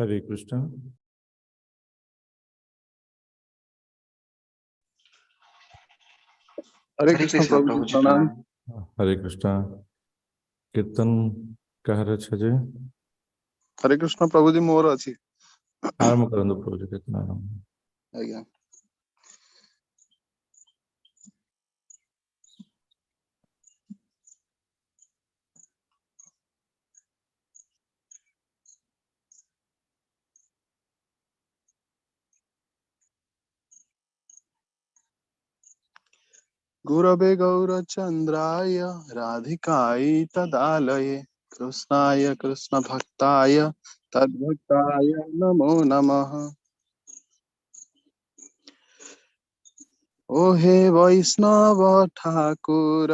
हरे कृष्ण। हरे कृष्ण प्रभु जी प्रणाम। हरे कृष्ण। कीर्तन कह छे हरे कृष्ण प्रभु जी मोर अछि। आरंभ करंतु प्रभु जी कीर्तन आरंभ। आज्ञा। गुरवे गौरचंद्राय राधिकाय तदालये कृष्णाय कृष्ण भक्ताय तद्भक्ताय नमो नमः। ओ हे वैष्णव ठाकुर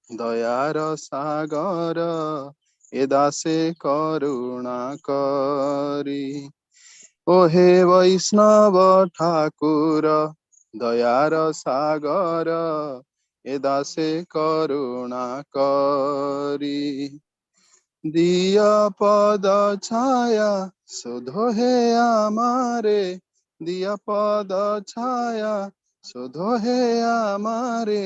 दयार सागर ए दासे करुणा करी। ओ हे वैष्णव ठाकुर दयार सागर ए दासे करुणा करी। दिया पद छाया सुधो हे आमारे दिया पद छाया सुधो हे आमारे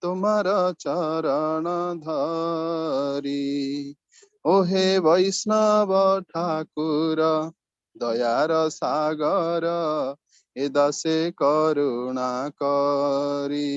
तुम्हार चरण धरी। ओ हे वैष्णव ठाकुर दयार सागर ए दासे करुणा करी।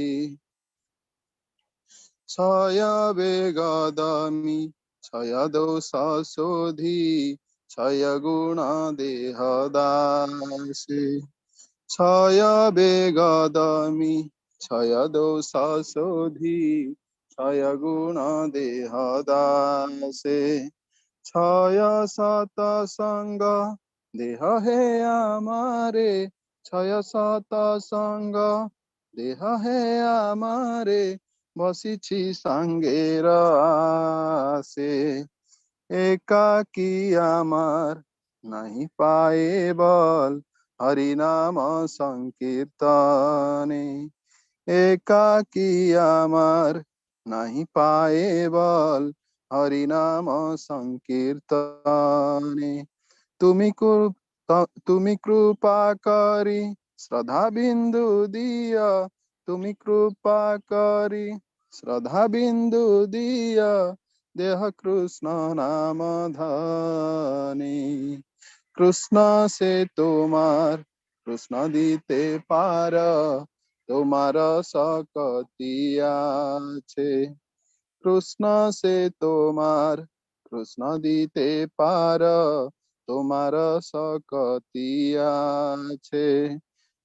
क्षय बेगदमी क्षय दोष शोधी क्षय गुण देह दासे। क्षय बेगदमी क्षय दोष शोधी क्षय गुण देह दासे। क्षय सत संग देह हे आमारे क्षय सत संग देह हे आमारे बसिछि सांगेर आसे। एकाकी आमार नहीं पाए बल हरि नाम संकीर्तने। एकाकी आमार नहीं पाए बल हरि नाम संकीर्तने। तुमी कृपा करी श्रद्धा बिंदु दिया तुमी कृपा करी श्रद्धा बिंदु दिया देह कृष्ण नाम धनी। कृष्ण से तुम्हार कृष्ण दीते पार तुम्हार सकतिया छे। कृष्ण से तुम्हार कृष्ण दीते पार तुम्हार सकतिया छे।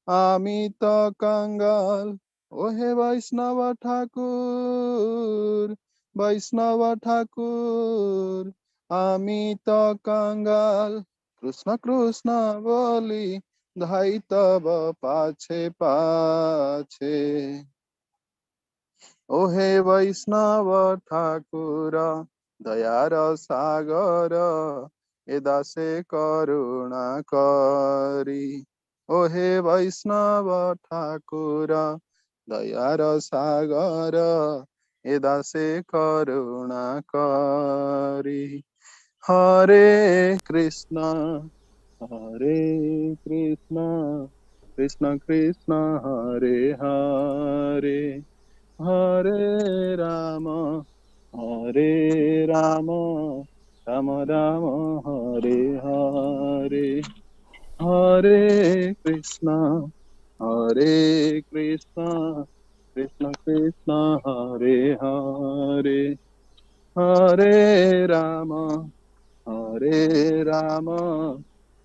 आमी तो कंगाल ओ हे वैष्णव ठाकुर वैष्णव ठाकुर आमी तो कंगाल कृष्ण कृष्ण बोली धाई तब पाछे पाछे। ओ हे वैष्णव ठाकुर दयार सागर ए दासे करुणा करी। ओ हे वैष्णव ठाकुर दयार सागर ए दासे करुणा करी। हरे कृष्ण कृष्ण कृष्ण हरे हरे हरे राम राम राम राम हरे हरे। हरे कृष्ण कृष्ण कृष्ण हरे हरे हरे राम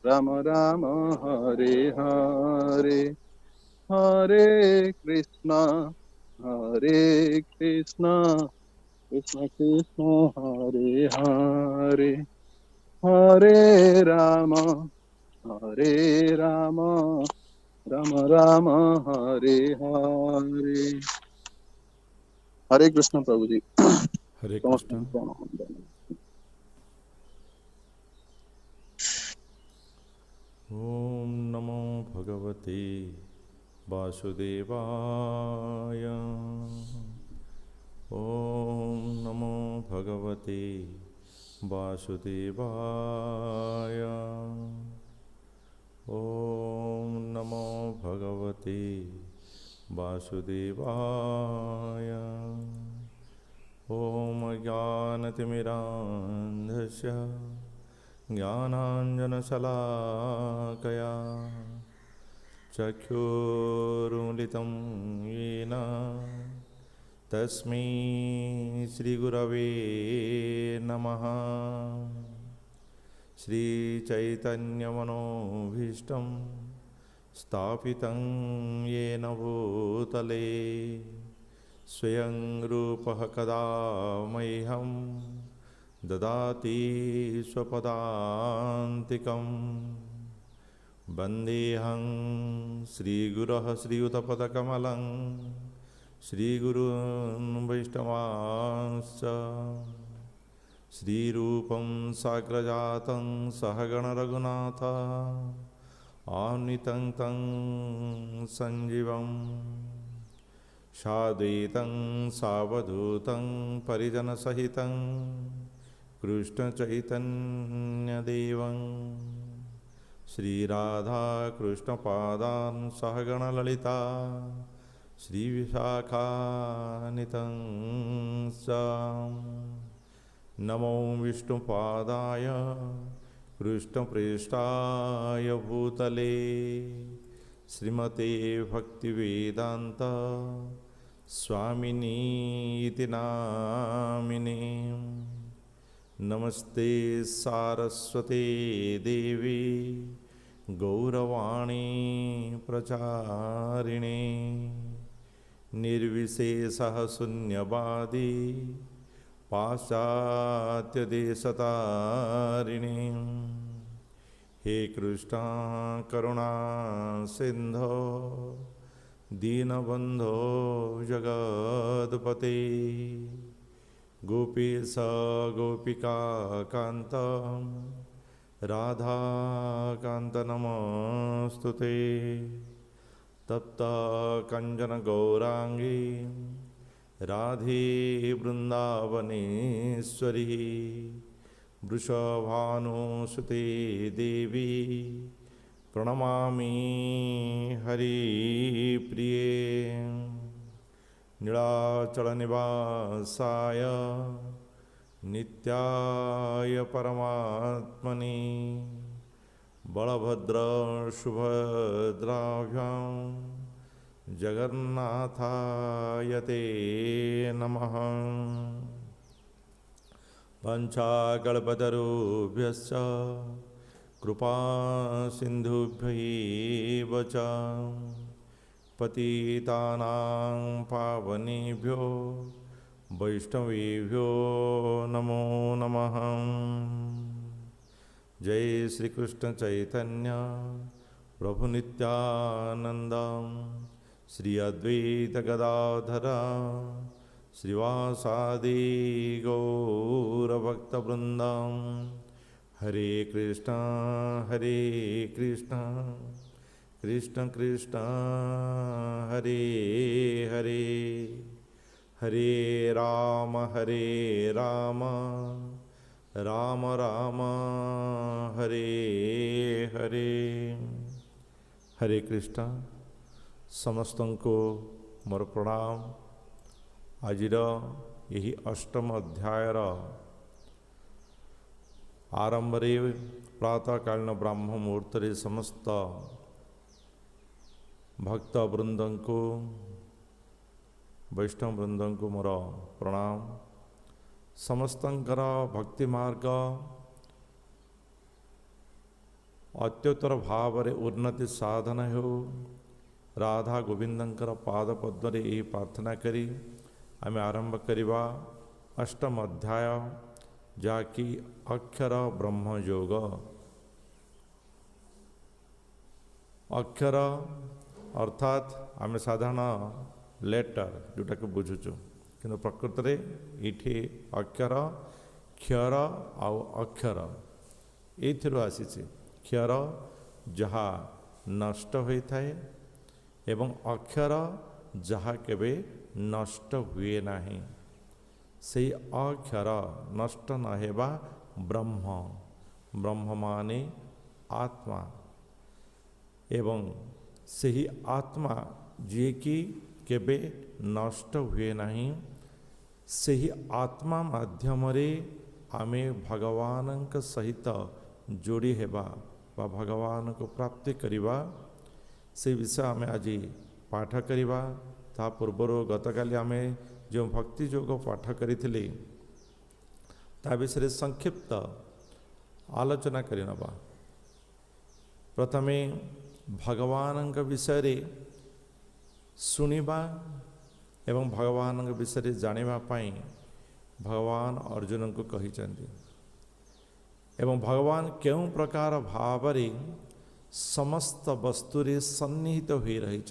राम राम हरे हरे। हरे कृष्ण कृष्ण कृष्ण हरे हरे हरे राम राम राम हरे हरे। हरे कृष्ण प्रभु जी। हरे कृष्ण। ओम नमो भगवते वासुदेवाय। ओम नमो भगवते वासुदेवाय। ॐ नमो भगवते वासुदेवाय। ॐ ज्ञानतिमिरान्धस्य ज्ञानाञ्जनशलाकया चक्षुरुन्मिलितं येन तस्मै श्रीगुरवे नमः। श्रीचैतन्यमनोभीष्टं स्थापितं येन भूतले स्वयं रूपः कदा मह्यं ददाति स्वपदान्तिकं। वन्देऽहं श्रीगुरोः श्रीयुतपदकमलं श्रीगुरून् वैष्णवांश्च। श्रीरूपं साग्रजातं सहगणरघुनाथ आनीतं तं सञ्जीवं साद्वैतं सावधूतं परिजनसहितं कृष्णचैतन्यदेवं श्रीराधाकृष्णपादान् सहगणललिता श्रीविशाखान्वितं च। नमो विष्णुपादाय कृष्णप्रेष्ठाय भूतले श्रीमते भक्तिवेदान्त स्वामिनीति नामिने। नमस्ते सारस्वते देवी गौरवाणी प्रचारिणे निर्विशेषः शून्यवादी पाश्चात्यदेशतारिणी। हे कृष्ण करुणा सिंधो दीनबंधो जगत्पते गोपीश गोपिका कांत राधा कांत नमस्तुते। तप्त कंचन गौरांगी राधे वृंदावनेश्वरी वृषभानुसुते देवी प्रणमामि हरिप्रिये। नीलाचलनिवासाय नित्याय परमात्मने बलभद्र सुभद्राभ्यां जगन्नाथाय ते नमः। पञ्चाकल्पतरुभ्यश्च कृपा सिन्धुभ्यैव च पतितानां पावनेभ्यो वैष्णवेभ्यो नमो नमः। जय श्री कृष्ण चैतन्य प्रभु नित्यानंद श्री अद्वैत गदाधर श्रीवासादि गौरभक्तवृंद। हरे कृष्ण कृष्ण कृष्ण हरे हरे हरे राम राम राम हरे हरे। हरे कृष्ण। समस्त को मोर प्रणाम। आजिर यही अष्टम अध्यायर आरंभ प्रातःकालीन ब्राह्म मुहूर्त समस्त भक्त वृंद को वैष्णव वृंद को मोर प्रणाम। समस्तंकर भक्ति मार्ग अत्युत्तर भाव उन्नति साधन हो राधा गोविंदंकर पाद पद्मरे यही प्रार्थना करी आम आरंभ करिबा अष्टम अध्याय जाकि अक्षर ब्रह्म योग। अक्षर अर्थात आम साधारण लेटर जोटा कि बुझुचु कि प्रकृत में ये अक्षर क्षर अक्षर ये आसी क्षर जहाँ नष्ट होता है एवं अक्षर जहाँ केबे नष्ट हुए नहीं से अक्षर नष्ट न हेबा ब्रह्म ब्रह्म माने आत्मा एवं सही आत्मा जी की केबे नष्ट हुए नहीं सही आत्मा माध्यम आमे भगवान सहित जोड़ी हेबा बा भगवान को प्राप्ति करिबा से विषय आम आज पाठ करिबा ता पूर्वर गतकाली आम जो भक्ति योग पाठ करिथिले ता विषय संक्षिप्त आलोचना करिनबा। प्रथमे भगवान विषय रे सुनिबा एवं भगवान विषय जानिबा पाई भगवान अर्जुन को कहिचंती एवं भगवान केउं प्रकार भाव रे समस्त वस्तु रे सन्निहित हो रही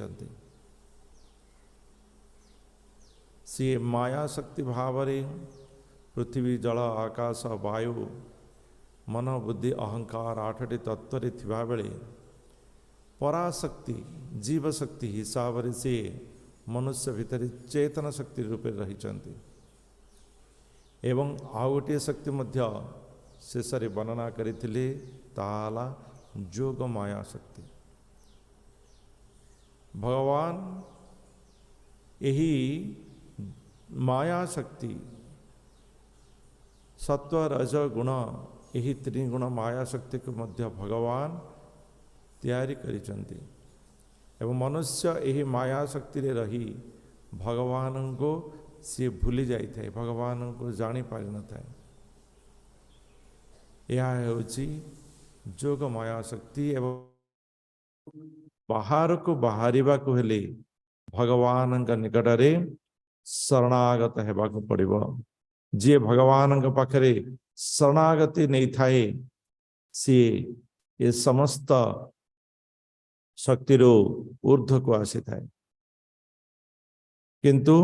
सी माया शक्ति भाव रे पृथ्वी जल आकाश वायु मन बुद्धि अहंकार आठटी तत्व रे थिबा बेले पराशक्ति जीव शक्ति हिसाब रे से मनुष्य भितर चेतन शक्ति रूपे रही एवं आउ गोटे शक्ति मध्य शेष वर्णना करथिले ताला जोग माया शक्ति। भगवान यही माया शक्ति सत्व रज गुण यही त्रिगुण माया शक्ति को मध्य भगवान तैयारी करिसंती एवं मनुष्य यही माया शक्ति रे रही भगवान को सी भूली जाई थाए भगवान को जानी पारि न थाए। यह होची जोग माया शक्ति एवं बाहर को बाहरिबा को हेले भगवान निकट रे शरणागत हेबा को पड़िबो। जे भगवान पाखरे शरणागति नहीं थाए सी ये समस्त शक्तिर ऊर्ध्व को आसी थाए किंतु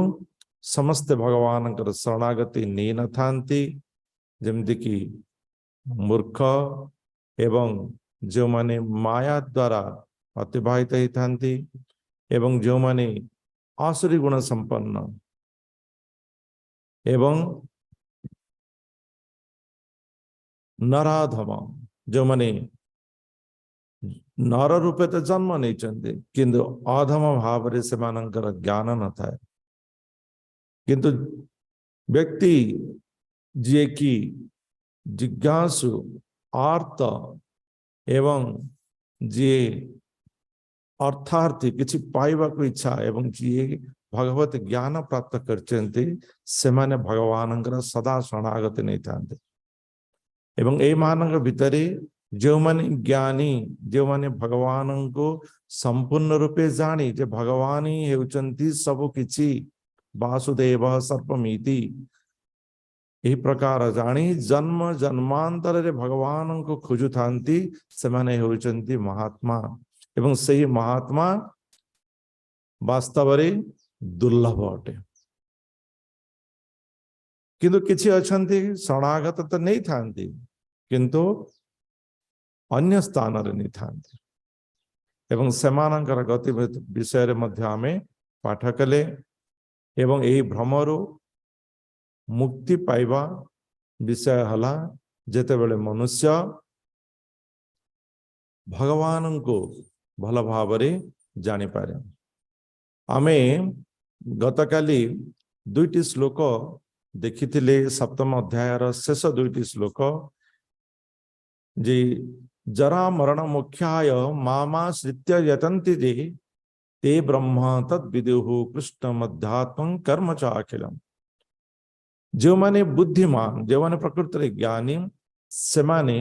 समस्त भगवान शरणागति नहीं न थांती जेमति कि मूर्ख एवं जो माने माया द्वारा अतिवाहित ही थांती एवं जो माने आसुरी गुण संपन्न एवं नराधम जो माने नर रूपे तो जन्म नहीं चाहते किंतु अधम भाव रे से मानकर ज्ञान न थाए किंतु व्यक्ति जे की जिज्ञासु आर्त एवं जे अर्थार्थी किछि पाइबा को इच्छा एवं जे भगवत ज्ञान प्राप्त करचंती से माने भगवान सदा शरणागत नहीं थांते एवं ए मानक भितरे जो माने ज्ञानी जो माने भगवान को संपूर्ण रूपे जानी जे भगवान ही हेउचंती सब किछि वासुदेव सर्पमिति यही प्रकार जानी जन्म जन्मांतर रे भगवान को खोजु थांती से माने होचंती महात्मा एवं सही महात्मा वास्तव रे दुर्लभ अटे किंतु किछि अछंती शरणागत तो नहीं थांती किंतु अन्य स्थान रे नहीं थांती एवं सेमानंकर गति विषय रे मध्य आमे पाठ कले एवं यही भ्रमरु मुक्ति पाइबा विषय हला जेते बेले मनुष्य भगवान को भल भाव रे जानी पारे। आमे गतकाली दुईटी श्लोक देखिथिले सप्तम अध्यायर शेष दुईटी श्लोक जे जरा मरण मुख्याय मामाश्रित्य यतन्ति जे ते ब्रह्म तद्विदुः कृष्ण मध्यात्मं कर्म च अखिलम्। जो माने बुद्धिमान जो माने प्रकृति ज्ञानी से माने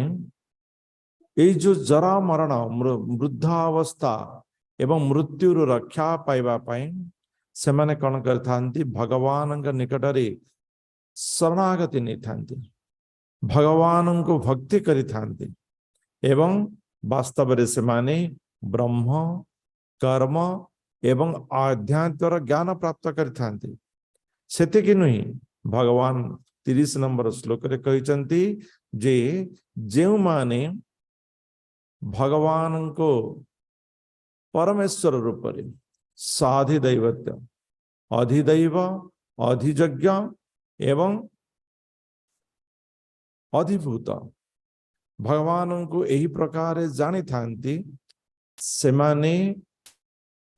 ये जो जरा मरण वृद्धावस्था एवं मृत्यु रक्षा पाइबा पाई से माने कौन करथांती भगवान निकट रे शरणागति नहीं थांती भगवान को भक्ति करि थांती एवं वास्तव रे से माने ब्रह्म कर्म एवं आध्यात्म ज्ञान प्राप्त करि थांती सेतिकि नुही भगवान 30 नंबर श्लोक रे कहिचंती जे जेउ माने भगवान को परमेश्वर रूप रे साधिदैवत्य अधिदैव अधियज्ञ एवं अधिभूत भगवान को यही प्रकार जानी थांती सेमाने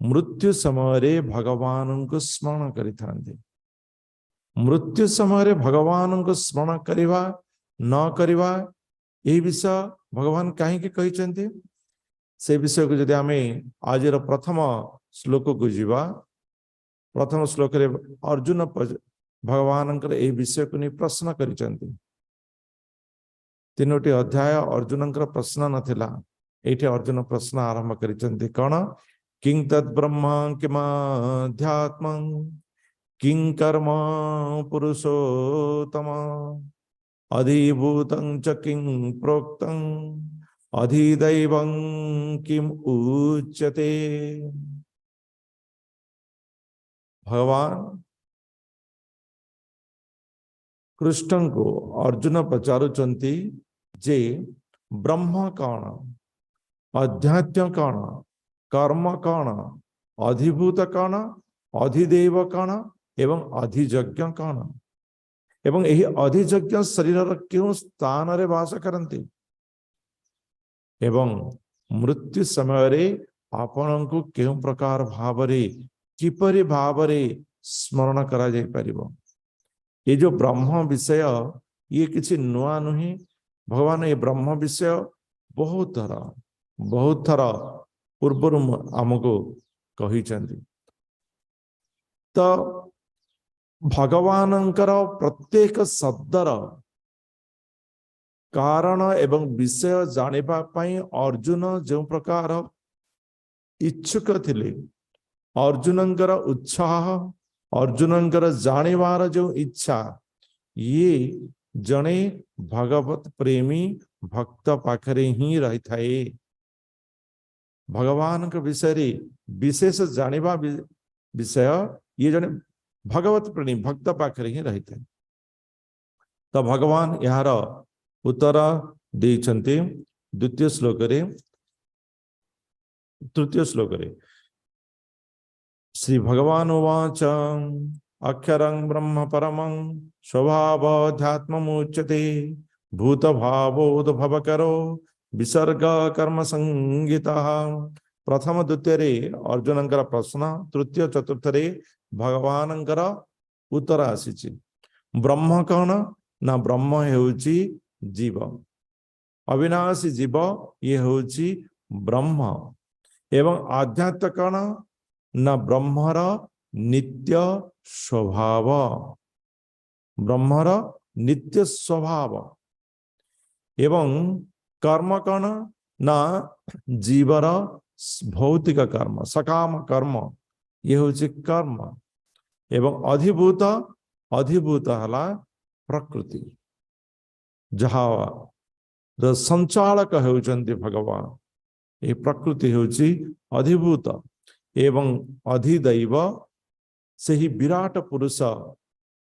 मृत्यु समय भगवान को स्मरण करि थांती। मृत्यु समय भगवान को स्मरण करिवा न करिवा यही विषय भगवान कहीं कही से विषय को यदि आमे आज प्रथम श्लोक को जीवा प्रथम श्लोक रे अर्जुन भगवान यही विषय को नहीं प्रश्न करिसेंती। तीनोटी अध्याय अर्जुन प्रश्न नथिला एठी अर्जुन प्रश्न आरंभ करिसेंती कौन किं तद् ब्रह्म किमाध्यात्मं किं कर्म पुरुषोत्तम अधिभूतं च किं प्रोक्तं अधिदैवं किम उच्यते। भगवान कृष्ण को अर्जुन पचारुचंती जे ब्रह्म कौन अध्यात्म कौन कर्म कौन अधिभूत कौन अधिदेव कौन एवं अधियज्ञ कौन एवं यही अधियज्ञ शरीर क्यों स्थान रे वास करती एवं मृत्यु समय रे आपण को क्यों प्रकार भावरे किपरि भावरे स्मरण करा जाय परिबो। ये जो ब्रह्म विषय ये किसी नुआ नुही भगवान ये ब्रह्म विषय बहुत थर पूर्व आमको कही तो भगवानंकर प्रत्येक शब्दर कारण एवं विषय जानिबा पई अर्जुन जो प्रकार इच्छुक थिले अर्जुनंकर उत्साह अर्जुनंकर जानिबार जो इच्छा ये जने भगवत प्रेमी भक्त पाखरे ही रही थाए। भगवान के विषय रे विशेष जानिबा विषय ये जने भगवत प्रेमी भक्त पाखरे ही रही थाए। तो भगवान यार उत्तर देइछन्ते द्वितीय श्लोक रे तृतीय श्लोक रे श्री भगवान उवाच अक्षरं ब्रह्म परमं स्वभावध्यात्ममुच्यते भूत भावोद्भवकरो विसर्ग कर्म संगीतः। प्रथम द्वितीय रे अर्जुनंकर प्रश्न तृतीय चतुर्थ रे भगवानंकर उत्तर आसीछि। ब्रह्म कौन ना ब्रह्म हेउछि जीव अविनाशी जीव ये हेउछि ब्रह्म एवं आध्यात्म कौन न ब्रह्मर नित्य स्वभाव ब्रह्मर नित्य स्वभाव एवं कर्म कौन न जीवर भौतिक कर्म सकाम कर्म ये होछि कर्म एवं अधिभूत अधिभूत हला प्रकृति जहाँ संचालक होउचंती भगवान ये प्रकृति होछि अधिभूत एवं अधिदैव से ही विराट पुरुष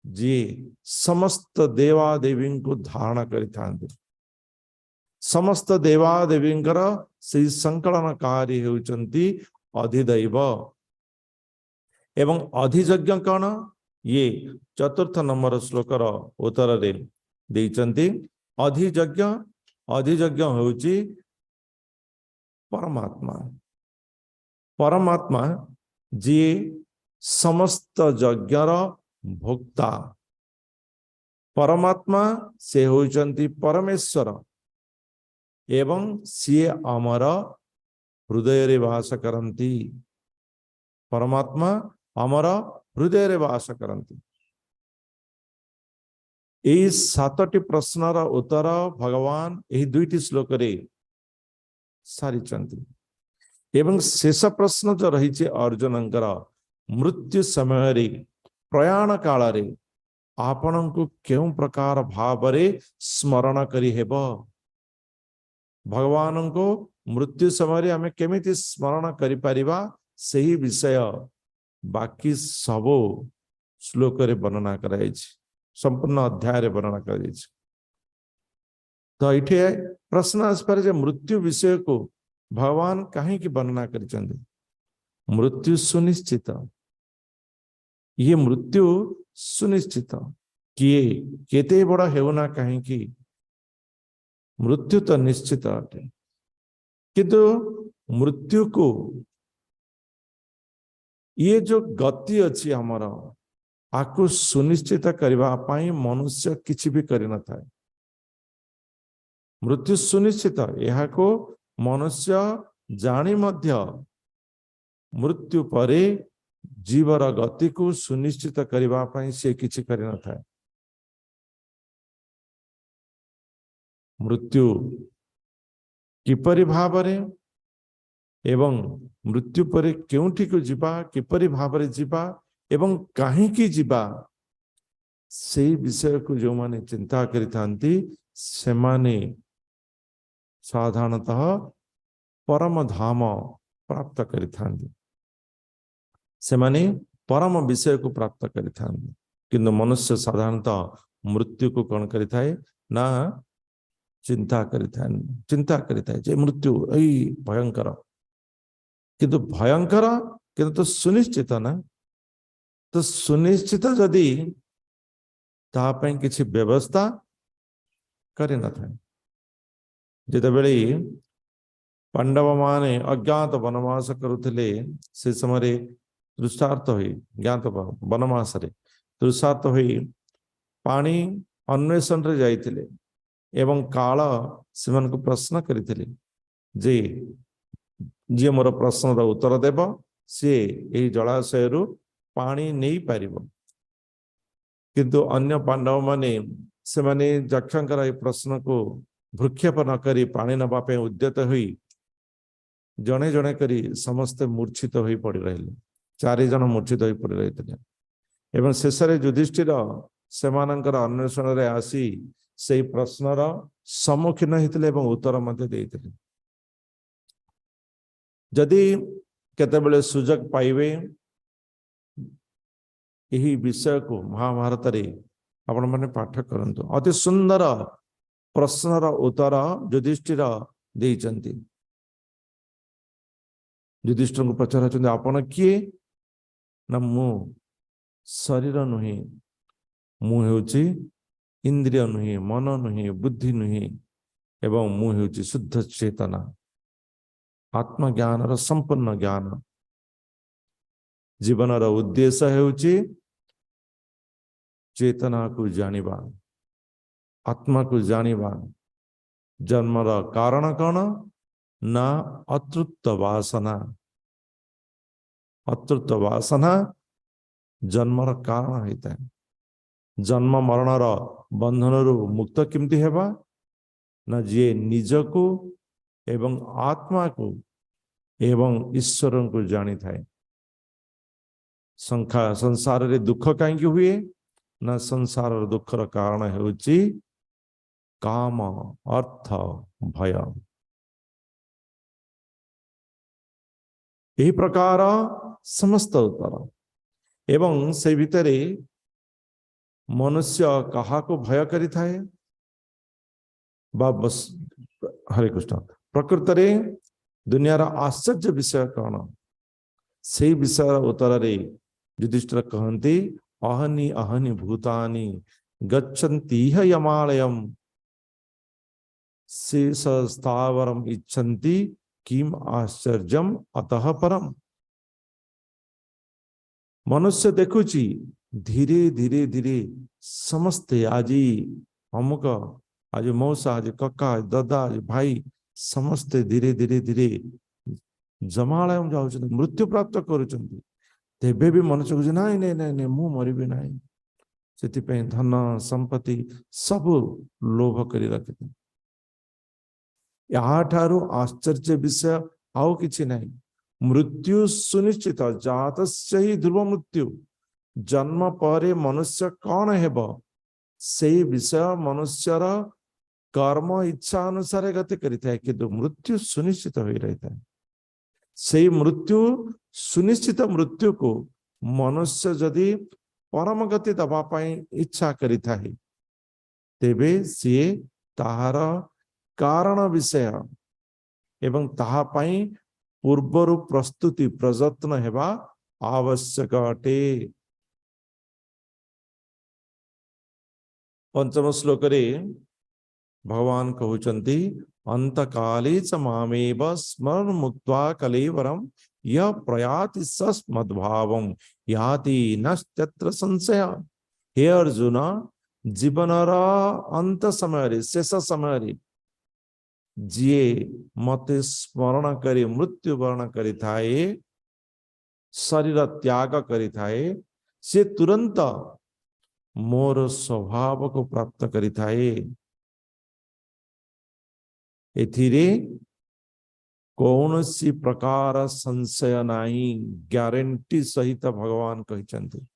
जी समस्त देवादेवी को धारण करिथांते। समस्त देवादेवींकर से संकलनकारी होउचंती अधिदैव एवं अधियज्ञ कौन ये चतुर्थ नंबर श्लोकर उत्तर रे देइचंती। अधियज्ञ अधियज्ञ होउची परमात्मा परमात्मा जी समस्त यज्ञर भोक्ता परमात्मा से होइचंती परमेश्वर एवं सीए अमर हृदय रे वास करंती परमात्मा अमर हृदय रे वास करंती। एई सातटी प्रश्नर उत्तर भगवान एही दुईटी श्लोक रे सारिचंती एवं शेष प्रश्न जो रही अर्जुनंकर मृत्यु समय रे प्रयाण काल रे आपण को क्यों प्रकार भाव रे स्मरण करी हेबो। भगवान को मृत्यु समय आमे केमिति स्मरण करि परिबा सही विषय बाकी सब श्लोक रे वर्णना कराई संपूर्ण अध्याय रे वर्णना कराई। तो इठे प्रश्न आसपारे जे मृत्यु विषय को भगवान कहीं की वर्णना करिसेंती। मृत्यु सुनिश्चित ये मृत्यु सुनिश्चित किए केते बड़ा हेउना कहीं की मृत्यु तो निश्चित अटे किंतु मृत्यु को ये जो गति अच्छी हमर आकु सुनिश्चित करबा पई मनुष्य किछि भी करि न थाए मृत्यु सुनिश्चित यह को मनुष्य जानी मध्य मृत्यु परे जीवर गति को सुनिश्चित करबा पई से किछि करि न थाए मृत्यु किपरि भावरे एवं मृत्यु परे केउठी को जीवा किपरि भावरे जीवा एवं काहे की जीवा से विषय को जो माने चिंता करिथांती से माने साधारणतः परम धाम प्राप्त करिथांती से माने परम विषय को प्राप्त करिथांती किंतु मनुष्य साधारणतः मृत्यु को कौन करिथाए ना चिंता करिथाए जे मृत्यु एई भयंकर किंतु भयंकर किंतु तो सुनिश्चित ना तो सुनिश्चित जदि ता पई किछि व्यवस्था करि न थाए जेते बेले पांडव माने अज्ञात वनवास करुथिले से समय तृषार्थ होई ज्ञात वनवास रे तृषार्थ होई पानी अन्वेषण रे जाइथिले एवं काल सेमान को प्रश्न करिथिले जे जे मोर प्रश्न रो उत्तर देब से एही जलाशय रु पानी नहीं पारिबो किंतु अन्य पांडव माने से माने जक्षंकर ए प्रश्न को भ्रुक्षेप न करी पानी नबा पे उद्यत हुई जणे जणे करी समस्त मूर्छित होई पड़ी रहिले 4 जन मूर्छित होई पड़ी रहितले एवं शेष रे युधिष्ठिर सेमानंकर अन्वेषण रे आसी से प्रश्नर सम्मुखीन होइतले एवं उत्तर मध्य देइतले जदि केतेबेले सुजग पाइबे यही विषय को महाभारत रे आपण माने पाठ करंतु अति सुंदर प्रश्नर उत्तर युधिष्ठिर देइचंती युधिष्ठिर को पचारचंती आपण किए ना मु शरीर नुहे मु हेउची इंद्रिय नुहे मन नुहे बुद्धि नुहे एवं मु हेउची शुद्ध चेतना आत्मज्ञान र संपूर्ण ज्ञान जीवन र उद्देश्य हेउची चेतना को जानिबा आत्मा को जानिबा जन्म र कारण कौन ना अतृप्त वासना जन्म र कारण होता है जन्म मरण र बंधन रु मुक्त किमती हेबा ना जे निज को एवं आत्मा को एवं ईश्वर को जानी थाए संसार रे दुख कहीं हुए ना संसार दुख र कारण हेउची काम अर्थ भय यही प्रकार समस्त उत्तर एवं से भितरे मनुष्य कहा को भय करि थाए बस हरे कृष्ण प्रकृत रे दुनिया रा आश्चर्य विषय कौन से विषय उत्तर रे युधिष्ठिर कहंती अहनि अहनि भूतानि गच्छन्ति यमालयम शेष स्थावरम इच्छन्ति किम आश्चर्यम अतः परम मनुष्य देखुची धीरे धीरे धीरे समस्ते आजी अमुक आज मौसा आज कक्का आज दादा आज भाई समस्ते धीरे धीरे धीरे जमालयम जाउछन मृत्यु प्राप्त करूछन्ति तेबे भी मनुष्य को नहीं नहीं नहीं नहीं मु मरिबे नहीं सेति पे धन संपत्ति सब लोभ करी रखिते यहाँ ठारू आश्चर्य विषय आउ किछि नहीं मृत्यु सुनिश्चित जातस्य ही ध्रुव मृत्यु जन्म परे मनुष्य कौन हेब से विषय मनुष्यर कर्म इच्छा अनुसार गति करिଥାଏ किंतु मृत्यु सुनिश्चित होई रहिଥାଏ से मृत्यु सुनिश्चित मृत्यु को मनुष्य जदि परम गति दबा पाई इच्छा करिଥାଏ तेबे सी ताहार कारण विषय एवं ताहा पाई पूर्वरु प्रस्तुति प्रयत्न हेबा आवश्यक अटे पंचम श्लोक रे भगवान कहउचंती अंतकाले च मामेव स्मरण मुक्त्वा कलेवरम यह प्रयाति सस्मद्भावम याति नश्चत्र संशय। हे अर्जुन, जीवनर अंत समय शेष समय जी मते स्मरण करी मृत्यु वर्ण करी थाए, शरीर त्याग करी थाए, से तुरंत मोर स्वभाव को प्राप्त करी थाए। एथिरे कौनसी प्रकार संशय नहीं, ग्यारंटी सहित भगवान कहिचंती।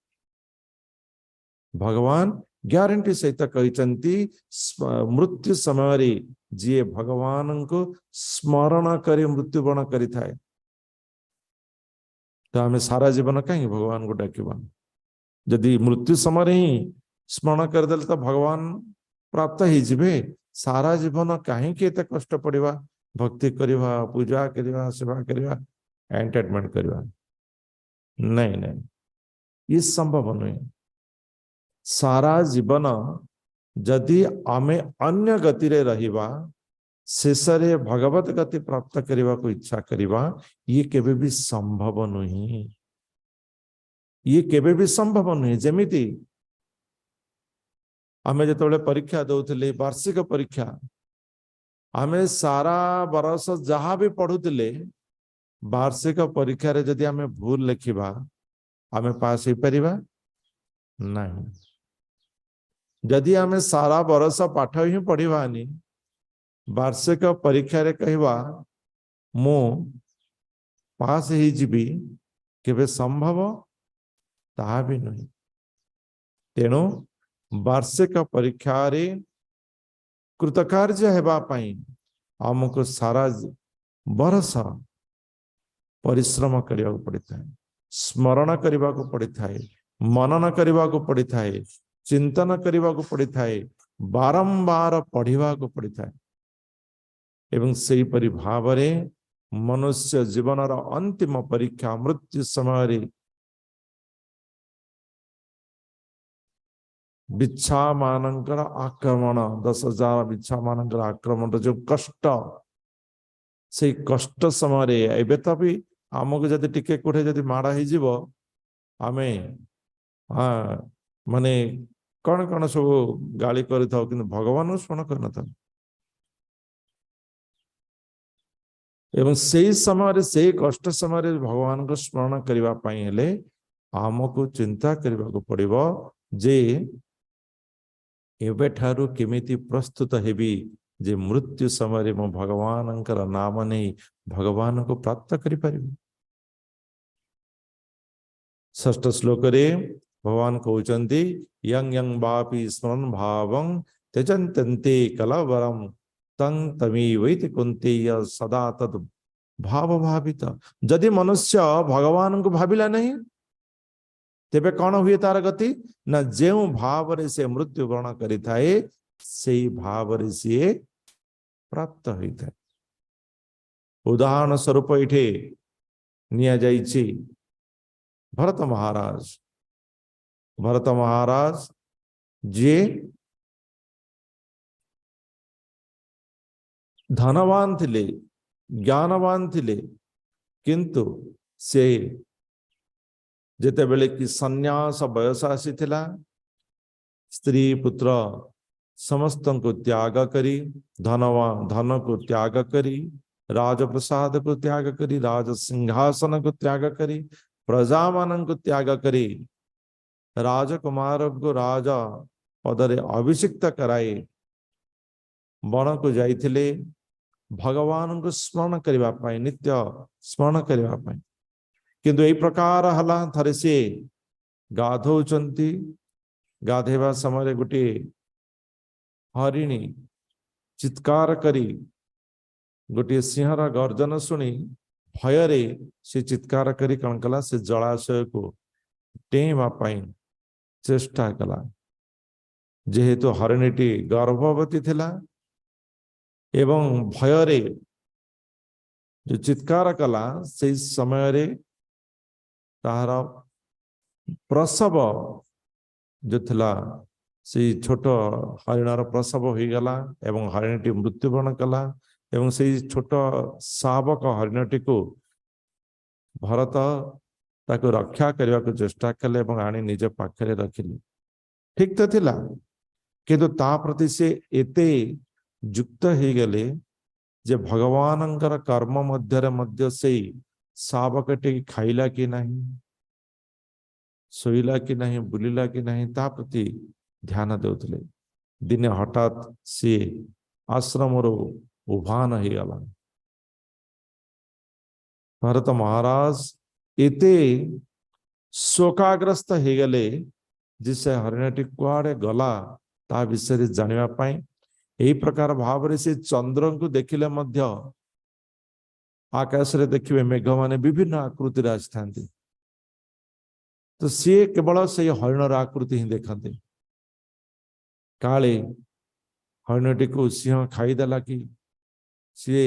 भगवान ग्यारंटी सहित कहिचंती मृत्यु समय जी भगवान को स्मरण करे मृत्युवरण करी थाए, तो आम सारा जीवन कहीं भगवान को डाकिबा। जदि मृत्यु समय ही स्मरण करदे तो भगवान प्राप्त ही जिबे। सारा जीवन कहीं एत कष्ट पड़वा, भक्ति करवा, पूजा करवा, सेवा करवा, एंटरटेनमेंट करवा, नहीं नहीं, ये संभव नहीं। सारा जीवन जदि आमे अन्य गति रे रहिबा, शेषरे भगवत गति प्राप्त करने को इच्छा करिबा, ये केबे भी संभव नहीं। ये केबे भी संभव नहीं। जेमिति आमे जेतबेले परीक्षा दउथिले, वार्षिक परीक्षा, आमे सारा बरस जहाँ भी पढ़ुतिले, वार्षिक परीक्षा रे जदि आमे भूल लिखिबा, आमे पास ही परिबा नहीं। जदि आमे सारा बरस पाठ ही पढ़िबानी, वार्षिक परीक्षा रे कहवा मु पास ही जीवी, केबे संभव ताहा भी नहीं। तेणु वार्षिक परीक्षा रे कृतकार्य हेबा पई हमको सारा बरस परिश्रम करिया को पड़ता है, स्मरण करिवा को पड़ता है, मनन करिवा को पड़ता है, चिंतन करिवा को पड़ता है, बारंबार पढ़िवा को पड़ता है। एवं सेही परि भावरे मनुष्य जीवनर अंतिम परीक्षा मृत्यु समय बिच्छा मानकर आक्रमण, 10,000 बिच्छा मानकर आक्रमण जो कष्ट, से कष्ट समय एबे तो भी आमको जदि टिके कोठे जदि माड़ा ही जीवो, आमे हाँ माने कौन कौन सब गाली करि थाओ, किंतु भगवान स्मरण करन था। एवं से समय से कष्ट समय भगवान को स्मरण करबा पई हेले आमको चिंता करबा को पड़िबो जे एबे ठारू केमिति प्रस्तुत हेबी जे मृत्यु समय मो भगवानंकर नाम नहीं भगवान को प्राप्त करि परिबो। षष्ठ श्लोक रे भगवान कहउचंती यं यं वापि स्मरण भावं त्यजन्ते कलवरम तं तमेवैति कुन्तेय सदा तद भाव भावित। जदि मनुष्य भगवान को भाविला नहीं, तेबे कौन हुए तार गति ना, जेउ भाव रे से मृत्यु वर्ण करि थाए सेही भाव रे से प्राप्त होई थाए। उदाहरण स्वरूप इठे निया जाइछि भरत महाराज। भरत महाराज जे धनवान थिले, ज्ञानवान थिले, किंतु से जेते बेले कि सन्यास बयस आसीथिला, स्त्री पुत्र समस्त को त्याग करी, धन को त्याग करी, राजप्रसाद को त्याग करी, राज सिंहासन को त्याग करी, प्रजा मान को त्याग करी, राजकुमार को राजा पदरे अभिषिक्त कराई वन को जाइथिले भगवान को स्मरण करबा पई, नित्य स्मरण करबा पई। किंतु एई प्रकार हला थरे से गाधौचंती, गाधेवा समय गोटे हरिणी चित्कार करी गोटे सिंहर गर्जन सुनी भयरे से चित्कार करी कण कला से जलाशय को टेवा पई चेष्टा कला। जेहेतु हरिणीटी गर्भवती थिला एवं भयरे जो चित्कार कला से समय रे तार प्रसव जो थिला से छोट हरिणार प्रसव हो गला एवं हरिणटी मृत्युवरण कला एवं से छोट शावक हरिणटी को भरत ताको रक्षा करने को चेष्टा कले एवं आनी निज पाखरे रखिले ठीक तो थिला किंतु ता प्रति से एते युक्त हो गले जे भगवानंकर कर्म मध्य से शावकटी खाइला कि नहीं शोला कि नहीं बुलिला कि नहीं ता प्रति ध्यान देउथिले दिने हठात सी आश्रम उभान हो गला भरत महाराज एते शोकाग्रस्त हो गले जिसे हरिणटी कुआड़े गला ता विषय जानिबा पाई एही प्रकार भाव से चंद्र को देखिले मध्य आकाश रे देखिबे मेघ माने विभिन्न आकृति आसी थांती तो सी केवल से हरिणर आकृति ही देखते काले हरिणटी को सिंह खाईदेला कि सी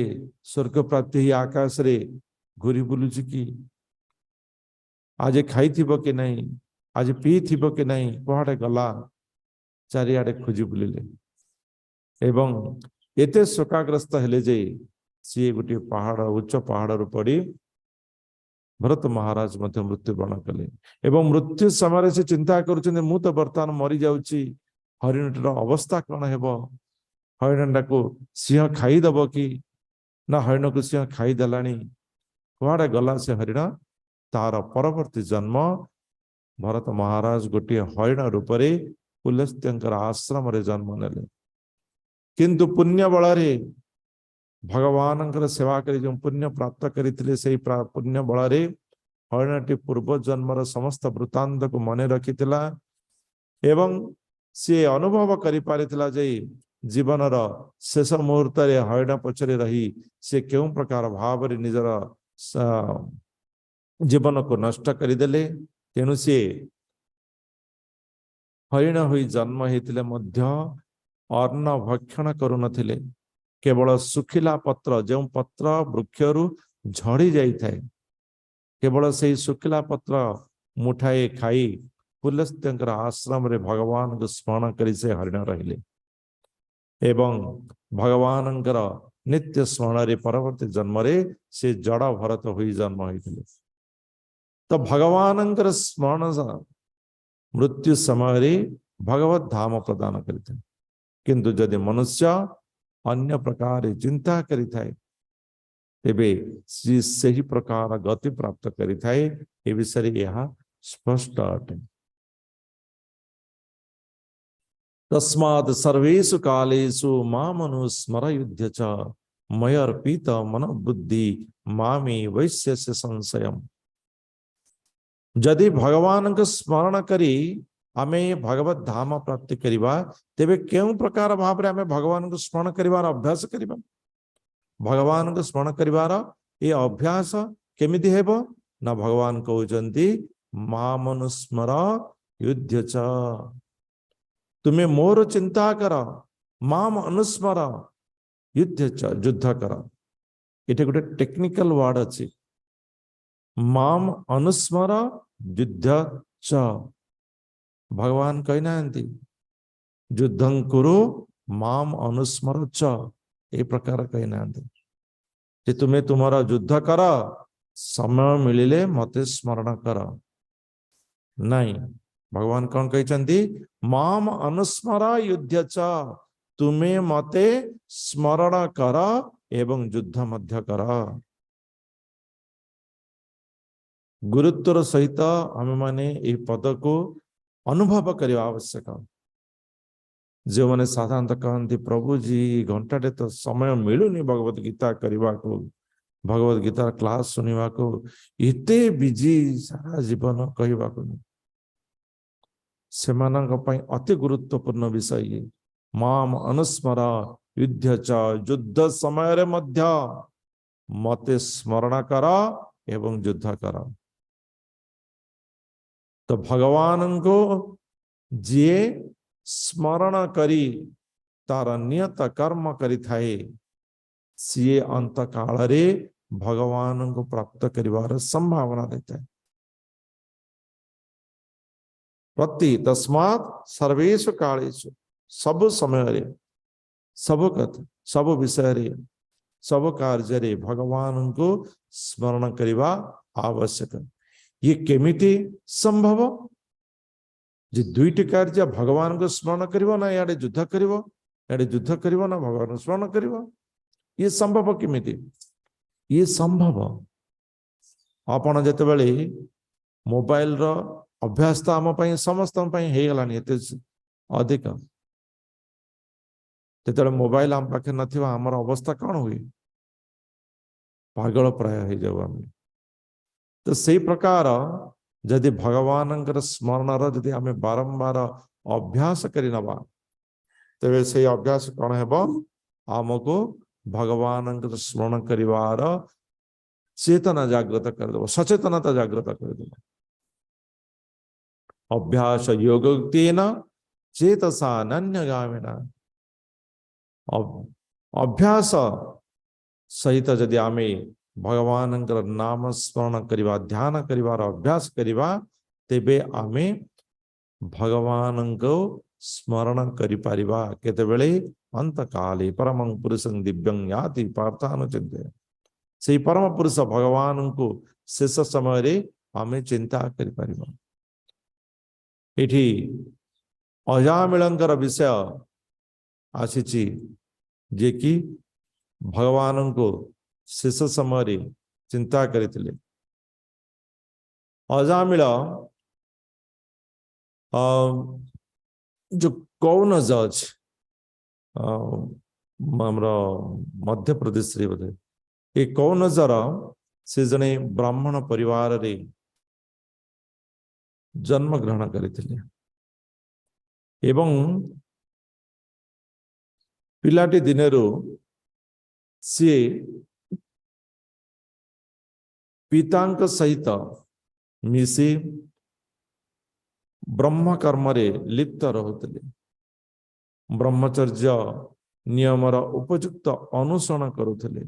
स्वर्ग प्राप्ति ही आकाश रे घूरी बुलुच कि आज खाई कि नहीं आज पी कि नहीं कुआड़े गला चारिआडे खोजी बुलिले एवं एते शोकाग्रस्त हेले जे सी गोटे पहाड़ उच्च पहाड़ पड़ी भरत महाराज मध्य मृत्युवरण कले एवं मृत्यु समय से चिंता करुछन्ते मु तो वर्तमान मरी जाउची हरिणटीर अवस्था कौन हेब हरिणटा को सिंह खाईदब कि ना हरिण को सिंह खाईदेलानी कुआड़े गला से हरिण तार परवर्ती जन्म भरत महाराज गोटे हरिण रूप से पुलस्त्यर आश्रम रे जन्म नेले किंतु पुण्य बल भगवान सेवा करी जो पुण्य प्राप्त करते से पुण्य बल हरिणटी पूर्व जन्मर समस्त वृत्तांत को मन रखी एवं सी अनुभव कर जीवनर शेष मुहूर्त हरिण पछरे रही से क्यों प्रकार भाव निजर जीवन को नष्ट करदेले तेणु सी हरिण हुई जन्म होते अन्न भक्षण करुनथिले केवल सुखिला पत्र जो पत्र वृक्षरु झड़ी जाए केवल से सुखिला पत्र मुठाए खाई पुलस्त्यर आश्रम रे भगवान को स्मरण करी से हरिण रहिले एवं भगवान नित्य स्मरण रे परवर्ती जन्म रे से जड़ भरत हुई जन्म होते तो भगवान स्मरण मृत्यु समय भगवत धाम प्रदान करते किंतु जदि मनुष्य अन्य प्रकार चिंता करिथाए तेबे सही प्रकार गति प्राप्त करिथाए ए विषय यह स्पष्ट अटे तस्मात् सर्वेषु कालेषु मामनुस्मर युध्य च मयर्पित मन बुद्धि मामे वैश्यस्य संशयम् जदि भगवान को स्मरण करी आमे भगवत धाम प्राप्ति करिबा तेबे केउ प्रकार भाव रे आमे भगवान को स्मरण करिवार अभ्यास करिबा भगवान को स्मरण करिवार ये अभ्यास केमिति हेबो ना भगवान कहउचंती मामनुस्मर युध्य च तुम्हें मोर चिंता कर माम अनुस्मर युध्य च युद्ध कर इटे गोटे टेक्निकल वर्ड अछि माम अनुस्मर युद्ध च भगवान कही ना युद्धं कुरु माम अनुस्मर च ए प्रकार कही ना तुम्हें तुम्हारा युद्ध कर समय मिलिले मते स्मरण कर नहीं भगवान कौन कहते माम अनुस्मर युद्ध च तुम्हें मते स्मरण कर एवं युद्ध मध्य कर गुरुत्वर सहित आम माने यह पद को अनुभव करने आवश्यक जो मैंने साधारणतः कहते प्रभु जी घंटाटे तो समय मिलूनी भगवत गीता करने को भगवत गीता क्लास सुनिवा को इते बिजी सारा जीवन कहवा को सेमानक पई अति गुरुत्वपूर्ण विषय ये माम अनुस्मर युद्ध च युद्ध समय रे मध्य मते स्मरण कर एवं युद्ध कर तो भगवान को जे स्मरण करी तार नियत कर्म करी थाए सीए अंत काल रे भगवान को प्राप्त करिवार संभावना देता है प्रति तस्मात् सर्वेषु कालेषु सब समय सब कथा सब विषय सब कार्य भगवान को स्मरण करने आवश्यक। ये केमिति संभव जे दुईटी कार्य भगवान को स्मरण करिवो ना याडे युद्ध करिवो, याडे युद्ध करिवो ना भगवान स्मरण करिवो, ये संभव केमिति? ये संभव आपण जेतेबेले मोबाइल रो अभ्यास तो आम पई समस्त पई हे गलानी एते अधिक, जेतेबेले मोबाइल आम पाखे नथिबा हमर अवस्था कोन हुई? पागल प्राय हो जाऊ आम। तो सही प्रकार जदि भगवान स्मरण जदि आम बारंबार अभ्यास करनवा तेरे से अभ्यास कौन है आमको भगवान स्मरण करिवार चेतना जागृत करदेव, सचेतनता जागृत करदेव। अभ्यास योगोक्तेन चेतसा नन्यगामिना, अभ्यास सहित जदि आमे भगवान नाम स्मरण करवा ध्यान करिवार अभ्यास करवा तेबे आमे भगवान को स्मरण करि परिवा केतेबेले अंत काले परमं पुरुषं दिव्यं याति पार्थानुचिन्त्य। से परम पुरुष भगवान को शेष समय रे आमे चिंता करि परिवा। एठी अजामिलंकर विषय आसीची जे कि भगवान को शेष समय रे चिंता करथिले। अजामिल जो कौन जज मध्य प्रदेश रे बोधे ये कौन जर से जने ब्राह्मण परिवार रे जन्म ग्रहण करथिले एवं पिलाटी दिनेरो सी पितांक सहित मिसी ब्रह्म कर्म रे लिप्त रहुतले, ब्रह्मचर्य नियमर उपयुक्त अनुसरण करुथले।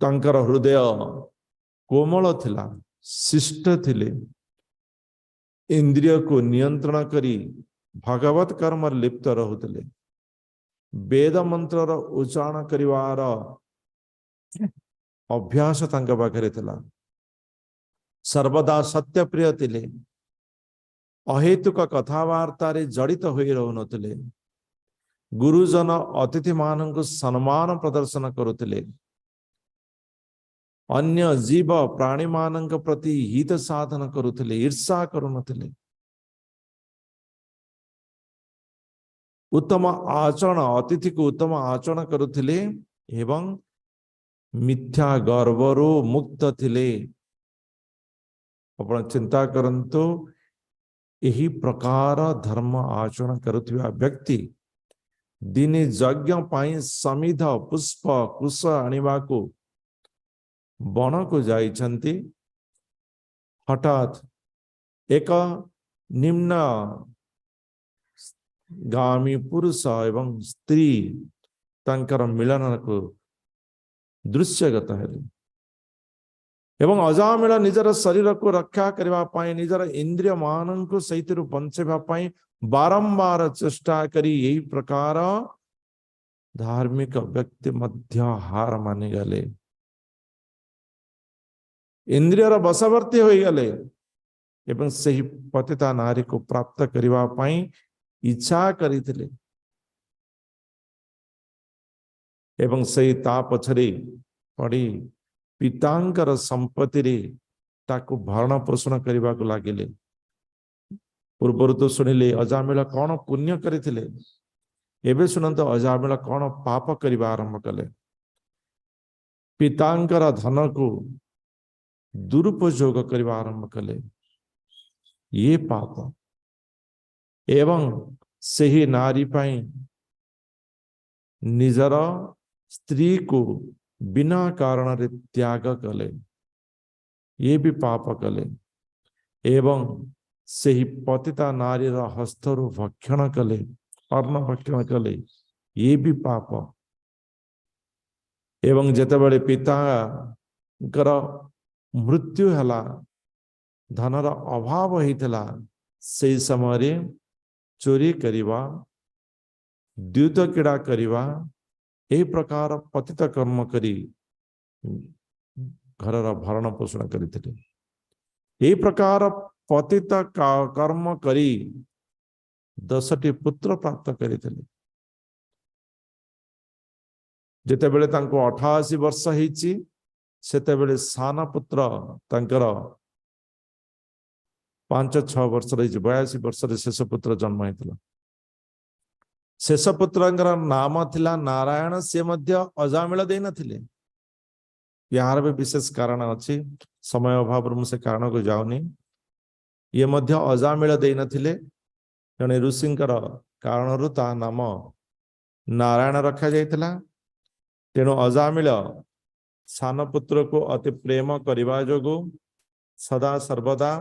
तांकर हृदय कोमल थिला, शिष्ट थिले, इंद्रिय को नियंत्रण करी भगवत कर्म लिप्त रहुतले, वेद मंत्र उच्चारण करिवार अभ्यास तांका पाखरे थिला, सर्वदा सत्य प्रिय थिले, अहेतुक कथावार्ता रे जड़ित होई रहु नथिले, गुरुजन अतिथि मानक सम्मान प्रदर्शन करुथिले, अन्य जीव प्राणी मानक प्रति हित साधन करुथिले, ईर्षा करू नथिले, उत्तम आचरण अतिथि को उत्तम आचरण करुथिले एवं मिथ्या गर्वरो मुक्त थिले। अपन चिंता करंतु यही प्रकार धर्म आचरण करुथिबा व्यक्ति दिने यज्ञ पाई समिध पुष्प कुश आनिबा को वन को जाइछंती, हठात एक निम्न गामी पुरुष एवं स्त्री तांकर मिलन को दृश्यगत हेले एवं अजामिल निजर शरीर को रक्षा करबा पाई निजर इंद्रिय मान को सहित बंचेबा पाई बारंबार चेष्टा करी यही प्रकार धार्मिक व्यक्ति मध्य हार मानि गले, इंद्रियर बशवर्ती होई गले एवं सही पतिता नारी को प्राप्त करबा पाई इच्छा करिथिले एवं सही ता पछरे पड़ी पितांकर संपत्ति रे ताको भरण पोषण करबा को लागिले। पूर्वर तो सुनिले अजामिल कौन पुण्य करथिले, एबे सुनंत अजामिल कौन पाप करबा आरंभ कले। पितांकर धन को दुरुपयोग करबा आरंभ कले, ये पाप एवं सही नारी पाई निजर स्त्री को बिना कारण रे त्याग कले, ये भी पाप कले एवं सही पतिता नारी हस्तरु भक्षण कले, अन्न भक्षण कले, ये भी पाप एवं जेतेबेले पिता मृत्यु हला धनर अभाव होइतला से समय चोरी करिवा द्यूत क्रीड़ा करिवा ए प्रकार पतित कर्म करी घरर भरण पोषण करथिले। ए प्रकार पतित कर्म करी 10टी पुत्र प्राप्त करथिले। जेतेबेले तांको 88 वर्ष ହେଇଛି सेतेबेले साना पुत्र तांकर 5-6 वर्ष रही 82 वर्ष रे शेष पुत्र जन्म होइतला। शेष पुत्रंकर नाम थिला नारायण। से मध्य अजामिल देई नथिले। यार भी विशेष कारण अछि, समय अभाव रु से कारण को जाउनी। ये मध्य अजामिल देई नथिले। जने ऋषिंकर कारण रु ता नाम नारायण रखा जाइतला। तेणु अजामिल सान पुत्र को अति प्रेम करिवा जोगु सदा सर्वदा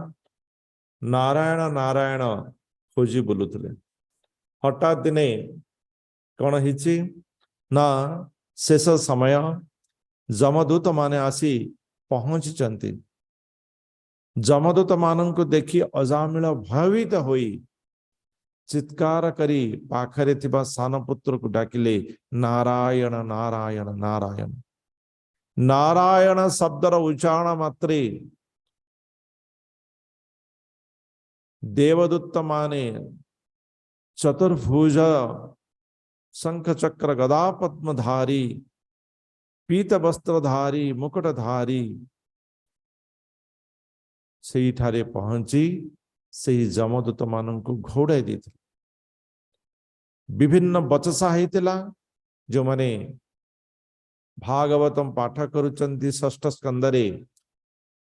नारायण नारायण खोजी बुलुथिले। हठात दिने कौन हिची ना शेष समय जमदूत माने आसी पहुंची चंती। जमदूत मानन को देखी अजामिल भयभीत होई चित्कार करी पाखरे थिबा सान पुत्र को डाकिले नारायण नारायण नारायण। नारायण शब्दर उच्चारण मात्रे देवदूत माने चतुर्भुज शंख चक्र गदा पद्मधारी पीत वस्त्रधारी मुकुटधारी सही ठारे पहुंची सही जमदूत मान को घोड़ाई देते। विभिन्न बचसा होइतिला जो माने भागवतम पाठ करुचंती षष्ठ स्कंदरे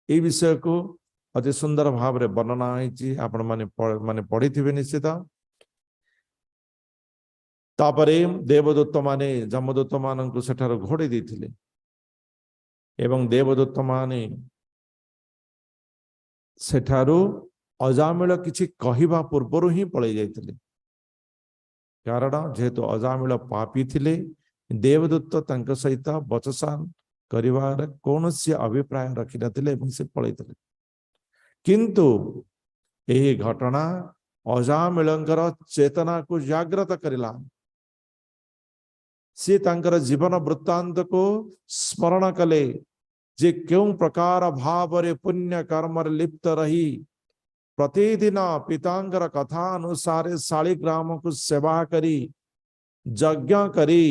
ए विषय को अति सुंदर भाव रे वर्णना होइची। आपण माने पढ़िथिबे निश्चित। तापरे देवदूत माने जमदूत मान को सेठार घोड़े देथिले एवं देवदूत माने सेठारू अजामिल किछि कहिबा पूर्वरु ही पळै जाइतिले। कारण जेहेतु अजामिल पापी थिले देवदूत तांक सहित बचसा करिवार कोनोसी अभिप्राय रखि नथिले एवं से पळैतिले। किंतु एही घटना अजामिलंकर चेतना को जागृत करिला। से तांकर जीवन वृत्तांत को स्मरण कले जे क्यों प्रकार भाव रे पुण्य कर्म रे लिप्त रही प्रतिदिन पितांगर कथा अनुसार शालिग्राम को सेवा करी यज्ञ करी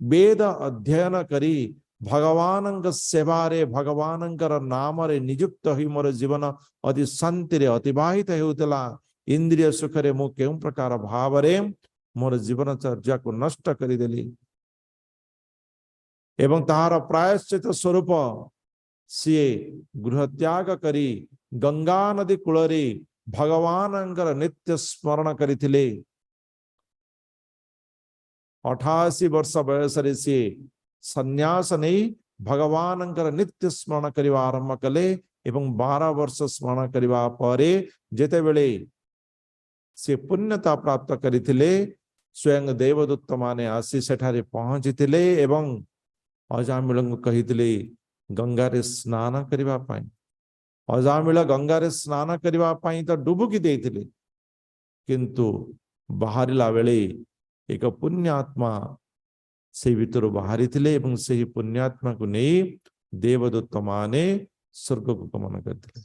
वेद अध्ययन करी भगवान सेवा रे भगवान नाम रे नियुक्त हुई मोर जीवन अति शांति रे अतिवाहित होउतला। इंद्रिय सुख रे मु केउ प्रकार भाव रे मोर जीवन चर्या को नष्ट करी देली एवं ताहार प्रायश्चित स्वरूप सी गृह त्याग करी गंगा नदी कूल रे भगवानंकर नित्य स्मरण करिथिले। 88 वर्ष बयस रे सी संन्यास नहीं भगवानंकर नित्य स्मरण करिवा आरंभ कले एवं 12 वर्ष स्मरण करिवा परे जेते बेले से पुण्यता प्राप्त करिथिले स्वयं देवदूत माने आसी सेठारे पहुंचिथिले एवं अजामिल को कहिथिले गंगा रे स्नान करिवा पाई। अजामिल गंगा रे स्नान करिवा पाई तो डुबुकी देथिले किंतु बाहरिला बेले एक पुण्यात्मा से भीतर बाहरी थिले एवं से पुण्यात्मा को नहीं देवदूत माने स्वर्ग को गमन करथिले।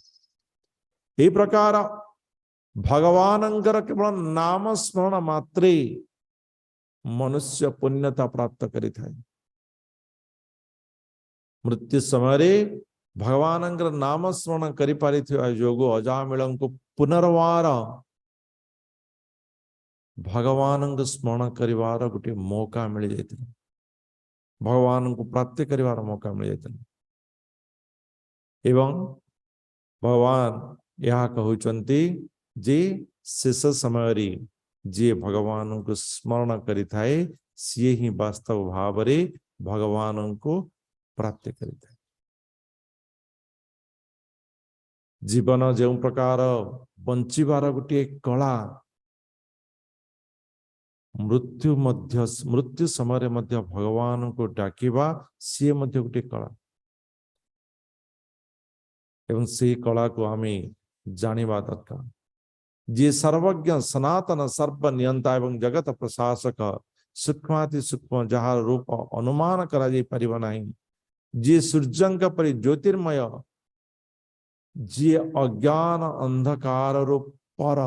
ए प्रकार भगवानंकर केवल नाम स्मरण मात्रे मनुष्य पुण्यता प्राप्त करिथाय। मृत्यु समय भगवानंकर नाम स्मरण करि पारिथिबा योगो अजामिलं को पुनर्वार भगवान स्मरण करिवार गोटे मौका मिल जाइतिला। भगवान को प्राप्ति करिवार मौका मिल जाइतिला एवं भगवान यह कहउचंती जे शेष समय रे जे भगवान को स्मरण करिथाए सी ही वास्तव भाव रे भगवान को प्राप्ति करिथाए। जीवन जो प्रकार बंचिबार गोटे कला मृत्यु समय मध्य भगवान को डाकिबा सी मध्य गोटे कला एवं से कला को आमे जानिबा दरकार। जी सर्वज्ञ सनातन सर्व नियंता एवं जगत प्रशासक सूक्ष्माति सूक्ष्म जहार रूप अनुमान करा जाई परिबा नहीं, जी सूर्यंक परि ज्योतिर्मय, जी अज्ञान अंधकार रूप पर,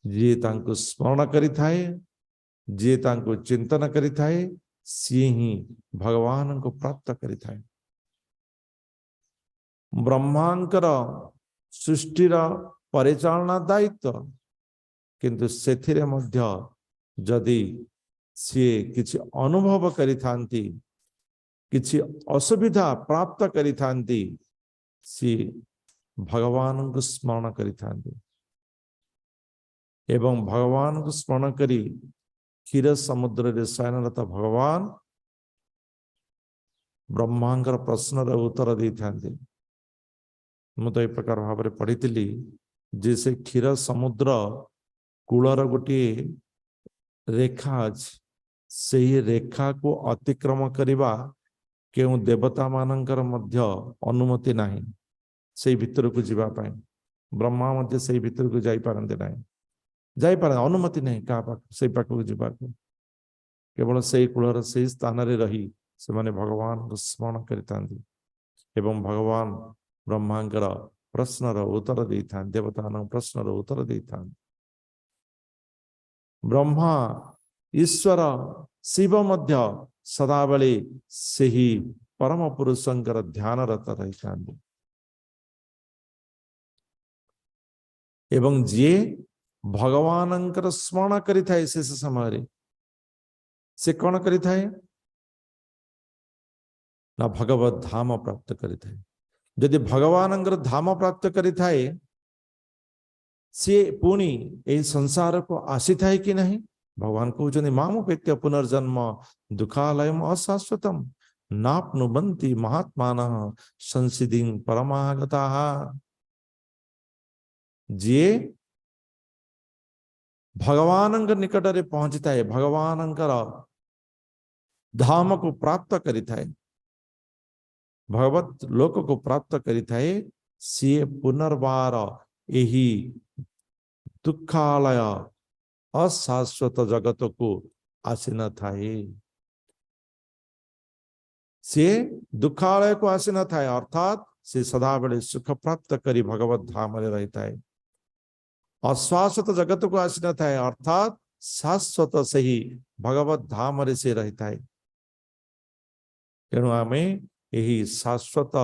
जी तांको स्मरण करि थाए, जी तांको चिंतन करि थाए, सी ही भगवान को प्राप्त करि थाए। ब्रह्मांकर सृष्टिर परिचालना दायित्व, किंतु सेथिरे मध्य जदि सी किछि अनुभव करि थांती, किछि असुविधा प्राप्त करि थांती, सी भगवान को स्मरण करि थांती एवं भगवान को स्मरण करी क्षीर समुद्र रे शयनरत भगवान ब्रह्मांकर प्रश्न रे उत्तर दे थांती। मु तो एक प्रकार भाव में पढ़ी जैसे क्षीर समुद्र कूलर गोटे रेखा अच्छी, से ही रेखा को अतिक्रम करवा केउ देवता मानकर मध्य अनुमति नहीं, से भीतर को जीवा पाए ब्रह्मा मध्य से भीतर को जाई पारंते नहीं, जाई पार अनुमति नहीं का पाख से पाख को जीवा को, केवल से कूलर से स्थान रे रही से माने भगवान को स्मरण करतांती एवं भगवान ब्रह्मांकर प्रश्न रो उत्तर दे था, देवता न प्रश्न रो उत्तर दे था। ब्रह्मा ईश्वर शिव मध्य सदाबले से ही परम पुरुषंकर ध्यान रत रही था एवं जे भगवानंकर स्मरण करि थाए शेष समय से कौन करि थाए ना भगवत धाम प्राप्त करि थाए। यदि भगवानंकर धाम प्राप्त करि थाए सी पुणी ए संसार को आसी थाए कि नहीं। भगवान कहते मामुपेत्य पुनर्जन्म दुखालयम अशाश्वतम नाप्नुबन्ति महात्मानः संसिधिं परमागताः। जे भगवानंकर निकट रे पहुंचता है, भगवानंकर धाम को प्राप्त करिथाए, भगवत लोक को प्राप्त करिथाए, सी पुनर्वार यही दुखालय अशाश्वत जगत को आसी न थाए। से दुखालय को आसी न थाए अर्थात से सदाबले सुख प्राप्त करी भगवत धाम रे रहता है। अशाश्वत जगत को आसी न थाए अर्थात शाश्वत से ही भगवत धाम रे से रहता है। तेणु आमे यही शाश्वत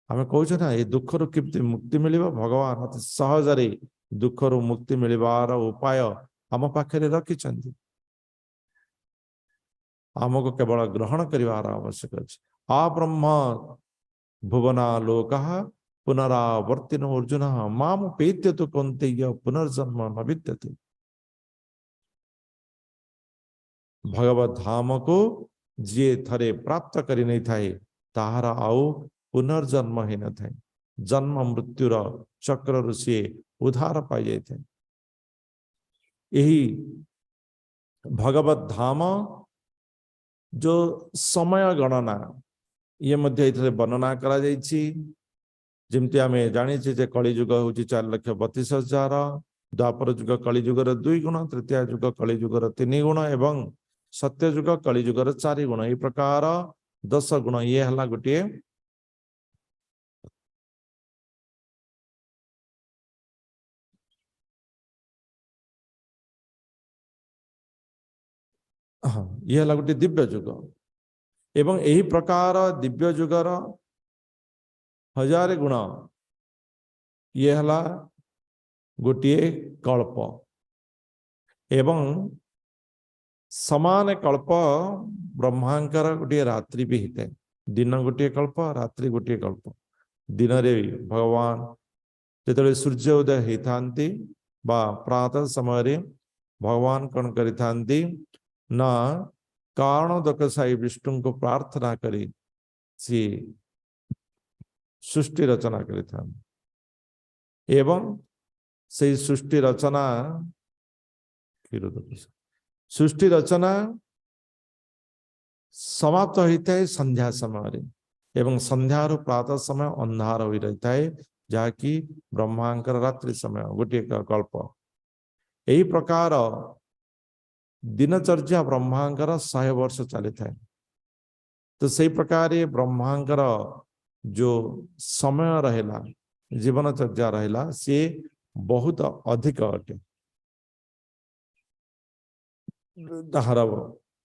आमे कहूँ ना ये दुख रु किमती मुक्ति मिलिबा, भगवान अति सहज रे दुख रु मुक्ति मिलिबार उपाय आम पाखे रखिछन्ति, आमको केवल ग्रहण करिवार आवश्यक अछि। आ ब्रह्म भुवना लोकः पुनरावर्तिनो अर्जुन मामुपेत्य तु कौन्तेय पुनर्जन्म न विद्यते। भगवत धाम को जे थरे प्राप्त करि नहीं थाए ताहार आउ पुनर्जन्म ही न थाए, जन्म मृत्युर चक्र रु से उद्धार पाई जाए थे। यही भगवत धाम जो समय गणना ये मध्य इथले वर्णना करा जायछि। जेमति आमे जानिछे जे कली युग होछि 4,32,000, द्वापर युग कली युगर 2 गुण, तृतीय युग कली युगर 3 गुण एवं सत्य युग कली युगर 4 गुण, ये प्रकार 10 गुण ये हला गोटे ये हला गोटे दिव्य युग एवं यही प्रकार दिव्य युगर 1000 गुण ये हला गोटे कल्प एवं समान कल्प ब्रह्मांकर गोटे रात्रि भी होता है। दिन गोटे कल्प रात्रि गोटे कल्प। दिन रे भगवान जो सूर्य उदय होता बा प्रातः समय भगवान कौन करि ना कारण दकसाई विष्णु को प्रार्थना करी सी सृष्टि रचना करिथा एवं से सृष्टि रचना समाप्त होता है संध्या समय। एवं संध्यार प्रातः समय अंधार हो रही थाए जहाँकि ब्रह्मांकर रात्रि समय गोटे कल्प यही प्रकार दिनचर्या ब्रह्मांकर 100 वर्ष चली थाए तो सही प्रकार ब्रह्मांकर जो समय रहेला जीवन चर्या रहेला सी बहुत अधिक अटे ताहार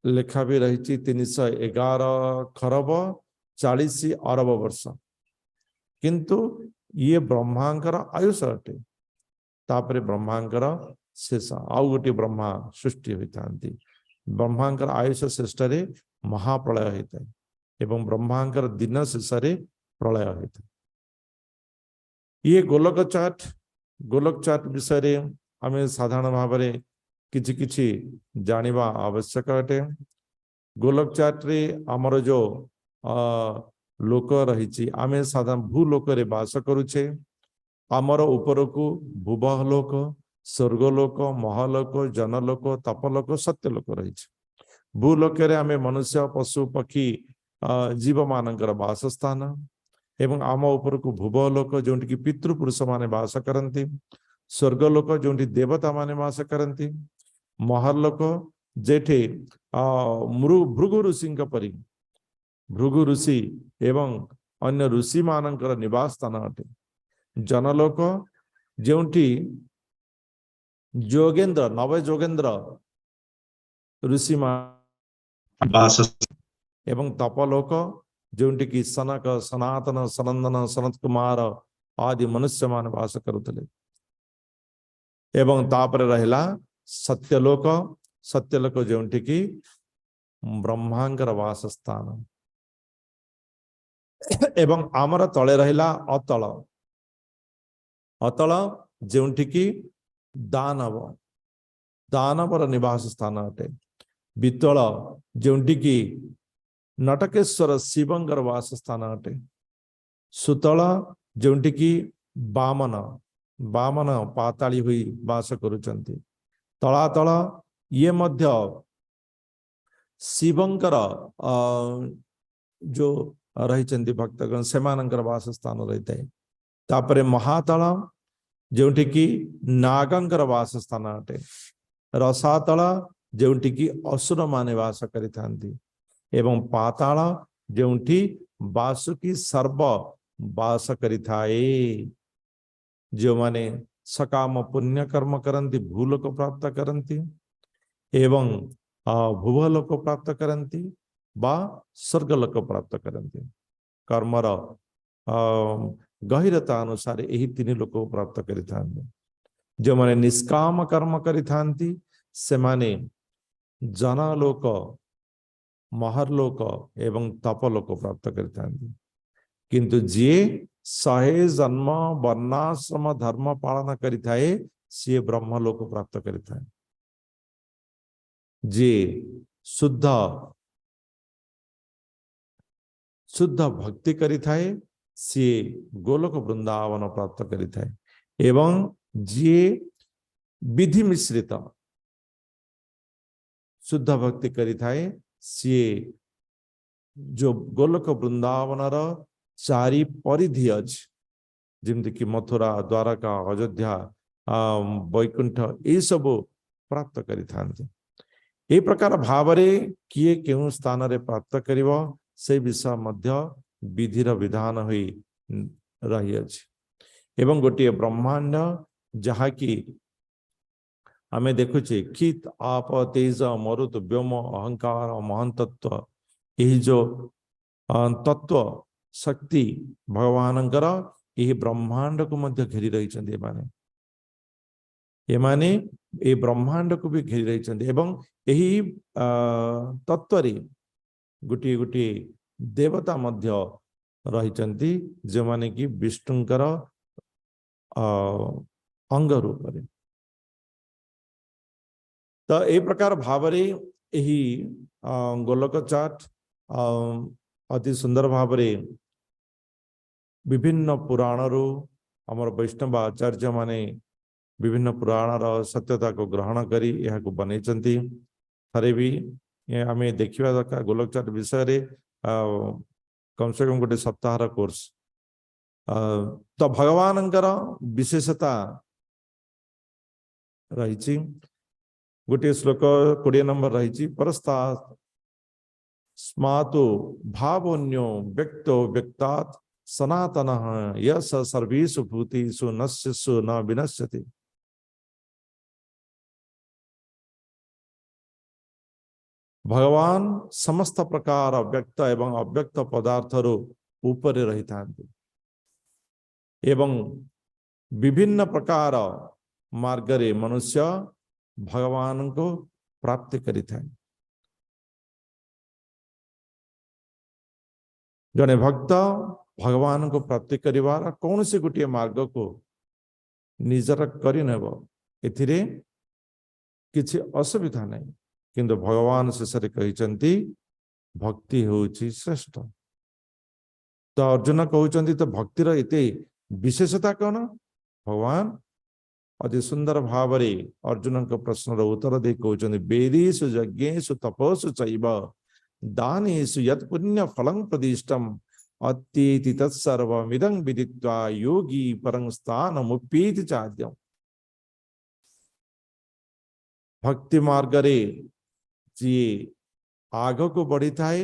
लेखा भी रही 311 खरब 40 अरब वर्ष किंतु ये ब्रह्मांकर आयुष अटे तापरे ब्रह्मांकर शेष आउ गोटे ब्रह्मा सृष्टि होता ब्रह्मांकर आयुष शेष महाप्रलय होता है एवं ब्रह्मांकर दिन शेष प्रलय होता है ये गोलक चार्ट विषय आम साधारण भाव में किछि किछि जानिबा आवश्यक अटे गोलक चार्ट रे आमर जो लोक रही आम साधारण भूलोक रे बास करुचे आमर ऊपर को भूवलोक स्वर्गलोक महलोक जनलोक तपलोक सत्यलोक रही भूलोक रे आम मनुष्य पशु पक्षी जीव मानकर बासस्थान एवं आम ऊपर को भूवलोक जो पितृपुरुष माने बास करती स्वर्गलोक जो देवता माने बास करती महलोक जेठे भृगु ऋषि परी भृगु ऋषि एवं अन्य ऋषि मानकर निवास स्थान अटे जनलोक जोटी जोगेन्द्र नव जोगेन्द्र ऋषि एवं तपलोक जोटी की सनक सनातन सनंदन सनत कुमार आदि मनुष्य मान वास करुले एवं तापर रहला सत्यलोक जोटी की ब्रह्मांकर वासस्थान एवं आमर तले रहला अतल जोटी की दानवर निवास स्थान अटे वितल जोटी की नटकेश्वर शिवंकर वास स्थान अटे सुतल जोटी की बामन पाताली हुई वास करुचंती तलातल ये मध्य शिवंकर जो रही भक्तगण से वास स्थान रही है तापरे महातल जोटी की नागंकर वास स्थान अटे रसातल जोटी की असुर माने वास करिथांती एवं पाताल जोटी वासुकी सर्व वास करिथाए जो माने सकाम पुण्य कर्म करंती भूलोक प्राप्त करंती एवं भुवलोक प्राप्त करंती बा स्वर्गलोक प्राप्त करंती कर्मर गहिरता अनुसार यही 3 लोक प्राप्त करिथांती जो माने निष्काम कर्म करिथांती से माने जनलोक महरलोक एवं तपलोक प्राप्त करिथांती किंतु जी 100 जन्म वर्णाश्रम धर्म पालन करिथाए सी ब्रह्मलोक प्राप्त करिथाए जी शुद्ध भक्ति करिथाए सी गोलोक वृंदावन प्राप्त करिथाए एवं जी विधि मिश्रित शुद्ध भक्ति करिथाए सी जो गोलोक वृंदावन चारि परिधि अच्छी जमती कि मथुरा द्वारका अयोध्या वैकुंठ ये सब प्राप्त करिथांती ए प्रकार भाव रे किए केउ स्थान रे प्राप्त करिवो से विषय मध्य विधिर विधान होई रही अछि एवं गोटे ब्रह्मांड जहा कि आमे देखुचे खित आप तेज मरुत व्योम अहंकार महान तत्व यही जो तत्व शक्ति भगवानंकर यही ब्रह्मांड को मध्य घेरी रही एमाने ये ब्रह्मांड को भी घेरी रही एवं यही तत्व रे गोटे गोटे देवता मध्य रही जो माने कि विष्णुंकर अंग रूप रे तो ए प्रकार भाव रे यही गोलक चार्ट अति सुंदर भाव रे विभिन्न पुराण रू आमर वैष्णव आचार्य माने विभिन्न पुराण सत्यता को ग्रहण करी यह को बनैचंती थरे भी आमे देखिबा दरकार गोलक चार्ट विषय रे कम से कम गोटे सप्ताहर कोर्स तो भगवानंकर विशेषता रही गोटे श्लोक 20 नंबर रही परस्ता स्मातो भावोन्यो व्यक्तो व्यक्तात् सनातन यस सर्वेषु भूतेषु नश्यसु न विनश्यति। भगवान समस्त प्रकार व्यक्त एवं अव्यक्त पदार्थ ऊपर रही था एवं विभिन्न प्रकार मार्गरे मनुष्य भगवान को प्राप्ति करी था। जने भक्त भगवान को प्राप्ति करिवार कौन से गोटे मार्ग को निजर करिनेब एथिरे किछि असुविधा नहीं, किंतु भगवान शेषे कहते भक्ति होउछि श्रेष्ठ। तो अर्जुन कहते तो भक्तिर एते विशेषता कौन? भगवान अति सुंदर भाव अर्जुन के प्रश्न उत्तर दे कहते वेदेषु यज्ञेषु तपस्सु चैव दानेषु यत् पुण्य फलं प्रदिष्टम् अत्येति तत्सर्वमिदं विदित्वा योगी परं स्थानमुप्येति चाद्यम्। भक्ति मार्ग रे जी आग को बढ़ी थाए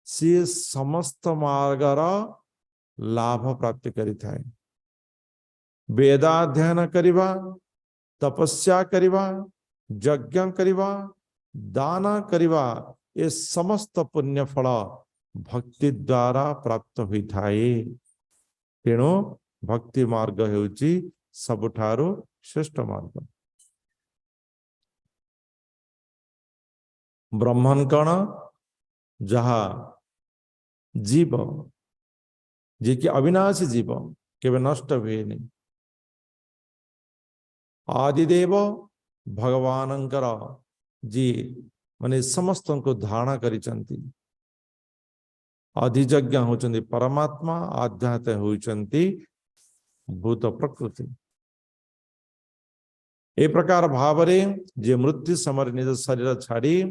सी समस्त मार्गर लाभ प्राप्त करी थाए। वेदाध्ययन करिवा, तपस्या करिवा, यज्ञ करिवा, दान करिवा, ये समस्त पुण्य फल भक्ति द्वारा प्राप्त हुई थाए। तेणु भक्ति मार्ग हेउची सबुठारो श्रेष्ठ मार्ग। ब्रह्मन कण जहा जीव जी कि अविनाशी जीव केवे नष्ट हुए नहीं। आदिदेव भगवानंकर जी माने समस्त को धारणा करिचंती। अधिजज्ञ होचंती परमात्मा, आध्यात्म होचंती भूत प्रकृति। ए प्रकार भावरे जे मृत्यु समय निज शरीर छाड़ी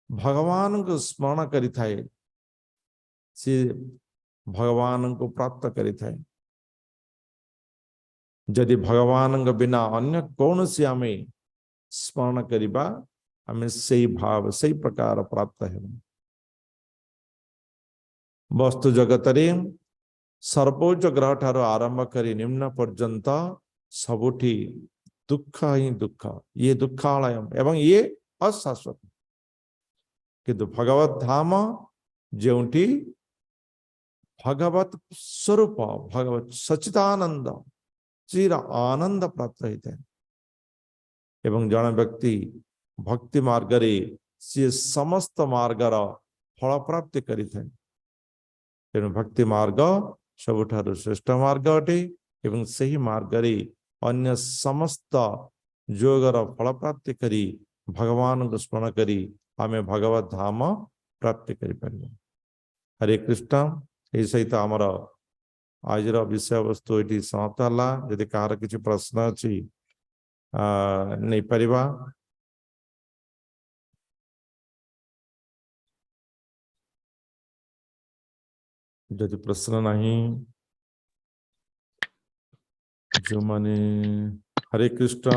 भगवान को स्मरण करी थाए से भगवान को प्राप्त करी थाए। यदि भगवान बिना अन्य कौन सी आमे स्मरण करिबा आमे सही भाव सही प्रकार प्राप्त है। वस्तु जगत रे सर्वोच्च ग्रह ठारो आरंभ करी निम्न पर्यंत सबुठी दुख ही दुख, ये दुखालय एवं ये अशाश्वत। किंतु भगवत धाम जोटी भगवत स्वरूप भगवत सच्चिदानंद चिर आनंद प्राप्त होता है। एवं जन व्यक्ति भक्ति मार्ग रे सी समस्त मार्गर फल प्राप्ति करि थाए। तेणु भक्ति मार्ग सबुठारु श्रेष्ठ मार्ग अटे एवं सही मार्ग रे अन्य समस्त योगर फल प्राप्ति करी भगवान को स्मरण करी आमे भगवत धाम प्राप्ति करि परिबा। हरे कृष्ण। ए सहित आमर आज विषय वस्तु ये समाप्त हला। यदि कहार किसी प्रश्न अच्छी नहीं परिबा। यदि प्रश्न नहीं जो माने हरे कृष्ण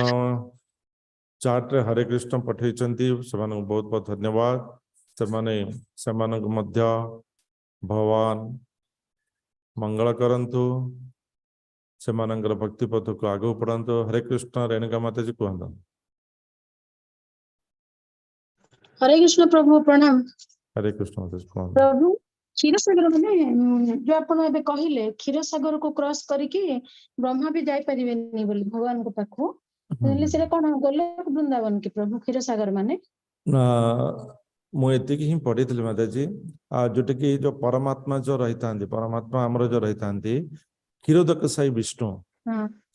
चार्ट रे हरे कृष्ण पठे से बहुत बहुत धन्यवाद। से मध्य भगवान मंगल करंतु से भक्ति पथ को आगे पढ़ातु। हरे कृष्ण। रेणुका माता जी कहता। हरे कृष्ण प्रभु प्रणाम। हरे कृष्ण माता जी कहता। प्रभु क्षीर सागर माने जो आपण एबे कहिले क्षीर सागर को क्रॉस करके ब्रह्मा भी जाई परिबेनी बोली भगवान को पाखो ले से कोन गोलोक वृंदावन के प्रभु क्षीर सागर माने मुझे ही पढ़ी थी माता जी जोटे कि जो परमात्मा जो रही था परमात्मा आमर जो रही था क्षीरोदक साई विष्णु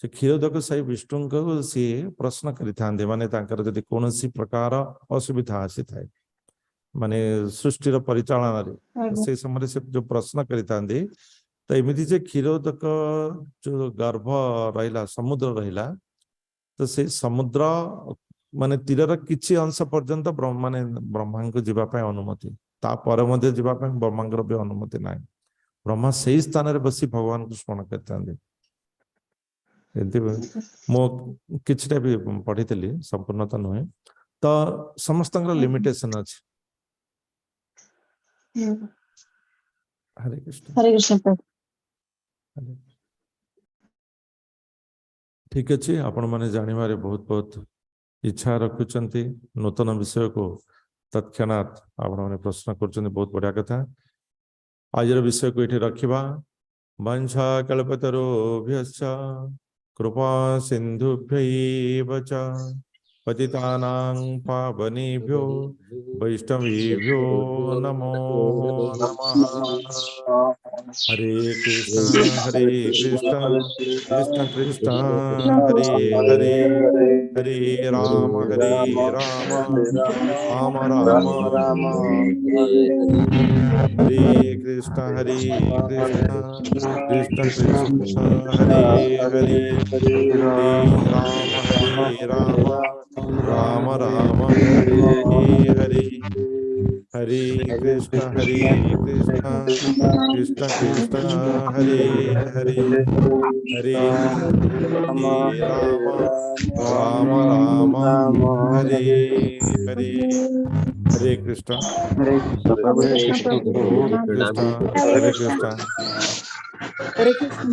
से क्षीरोदक साई विष्णु को सी प्रश्न करि माने तांकर जदि कोनोसी प्रकार असुविधा आसी थाए माने सृष्टिर परिचालन रे से समय से जो प्रश्न करि तो एमिति जे क्षीरोदक जो गर्भ रहिला समुद्र रहिला तो से समुद्र माने तीरर किछि अंश पर्यंत माने ब्रह्मा को जीवा पाए अनुमति तापर मध्य जीवा ପାଇଁ ब्रह्मांगर भी अनुमति नाही ब्रह्मा सेही स्थान रे बसी भगवान को स्मरण करते मो किछटा भी पढ़ितली संपूर्णता नुहे तो समस्त लिमिटेशन अछि हरे कृष्ण हरे कृष्ण प्रभु। ठीक अच्छे आपण माने जानिबारे बहुत बहुत इच्छा रखुचंती नूतन विषय को तत्क्षणात आपण माने प्रश्न करचंती बहुत बढ़िया कथा आज विषय को ये रखिबा वंशा कल्पतरुभ्यश्च कृपा सिन्धुभ्यैव च पतितानां पावनेभ्यो वैष्णवेभ्यो नमो नमः। हरे कृष्ण कृष्ण कृष्ण हरे हरे हरे राम राम राम राम हरे कृष्ण कृष्ण कृष्ण हरे हरे हरे राम राम राम हरे हरे हरे कृष्ण कृष्ण कृष्ण हरे हरे हरे राम राम हरे हरे हरे कृष्ण हरे कृष्ण प्रभु हरे कृष्ण प्रभु। हरे कृष्ण हरे कृष्ण हरे कृष्ण।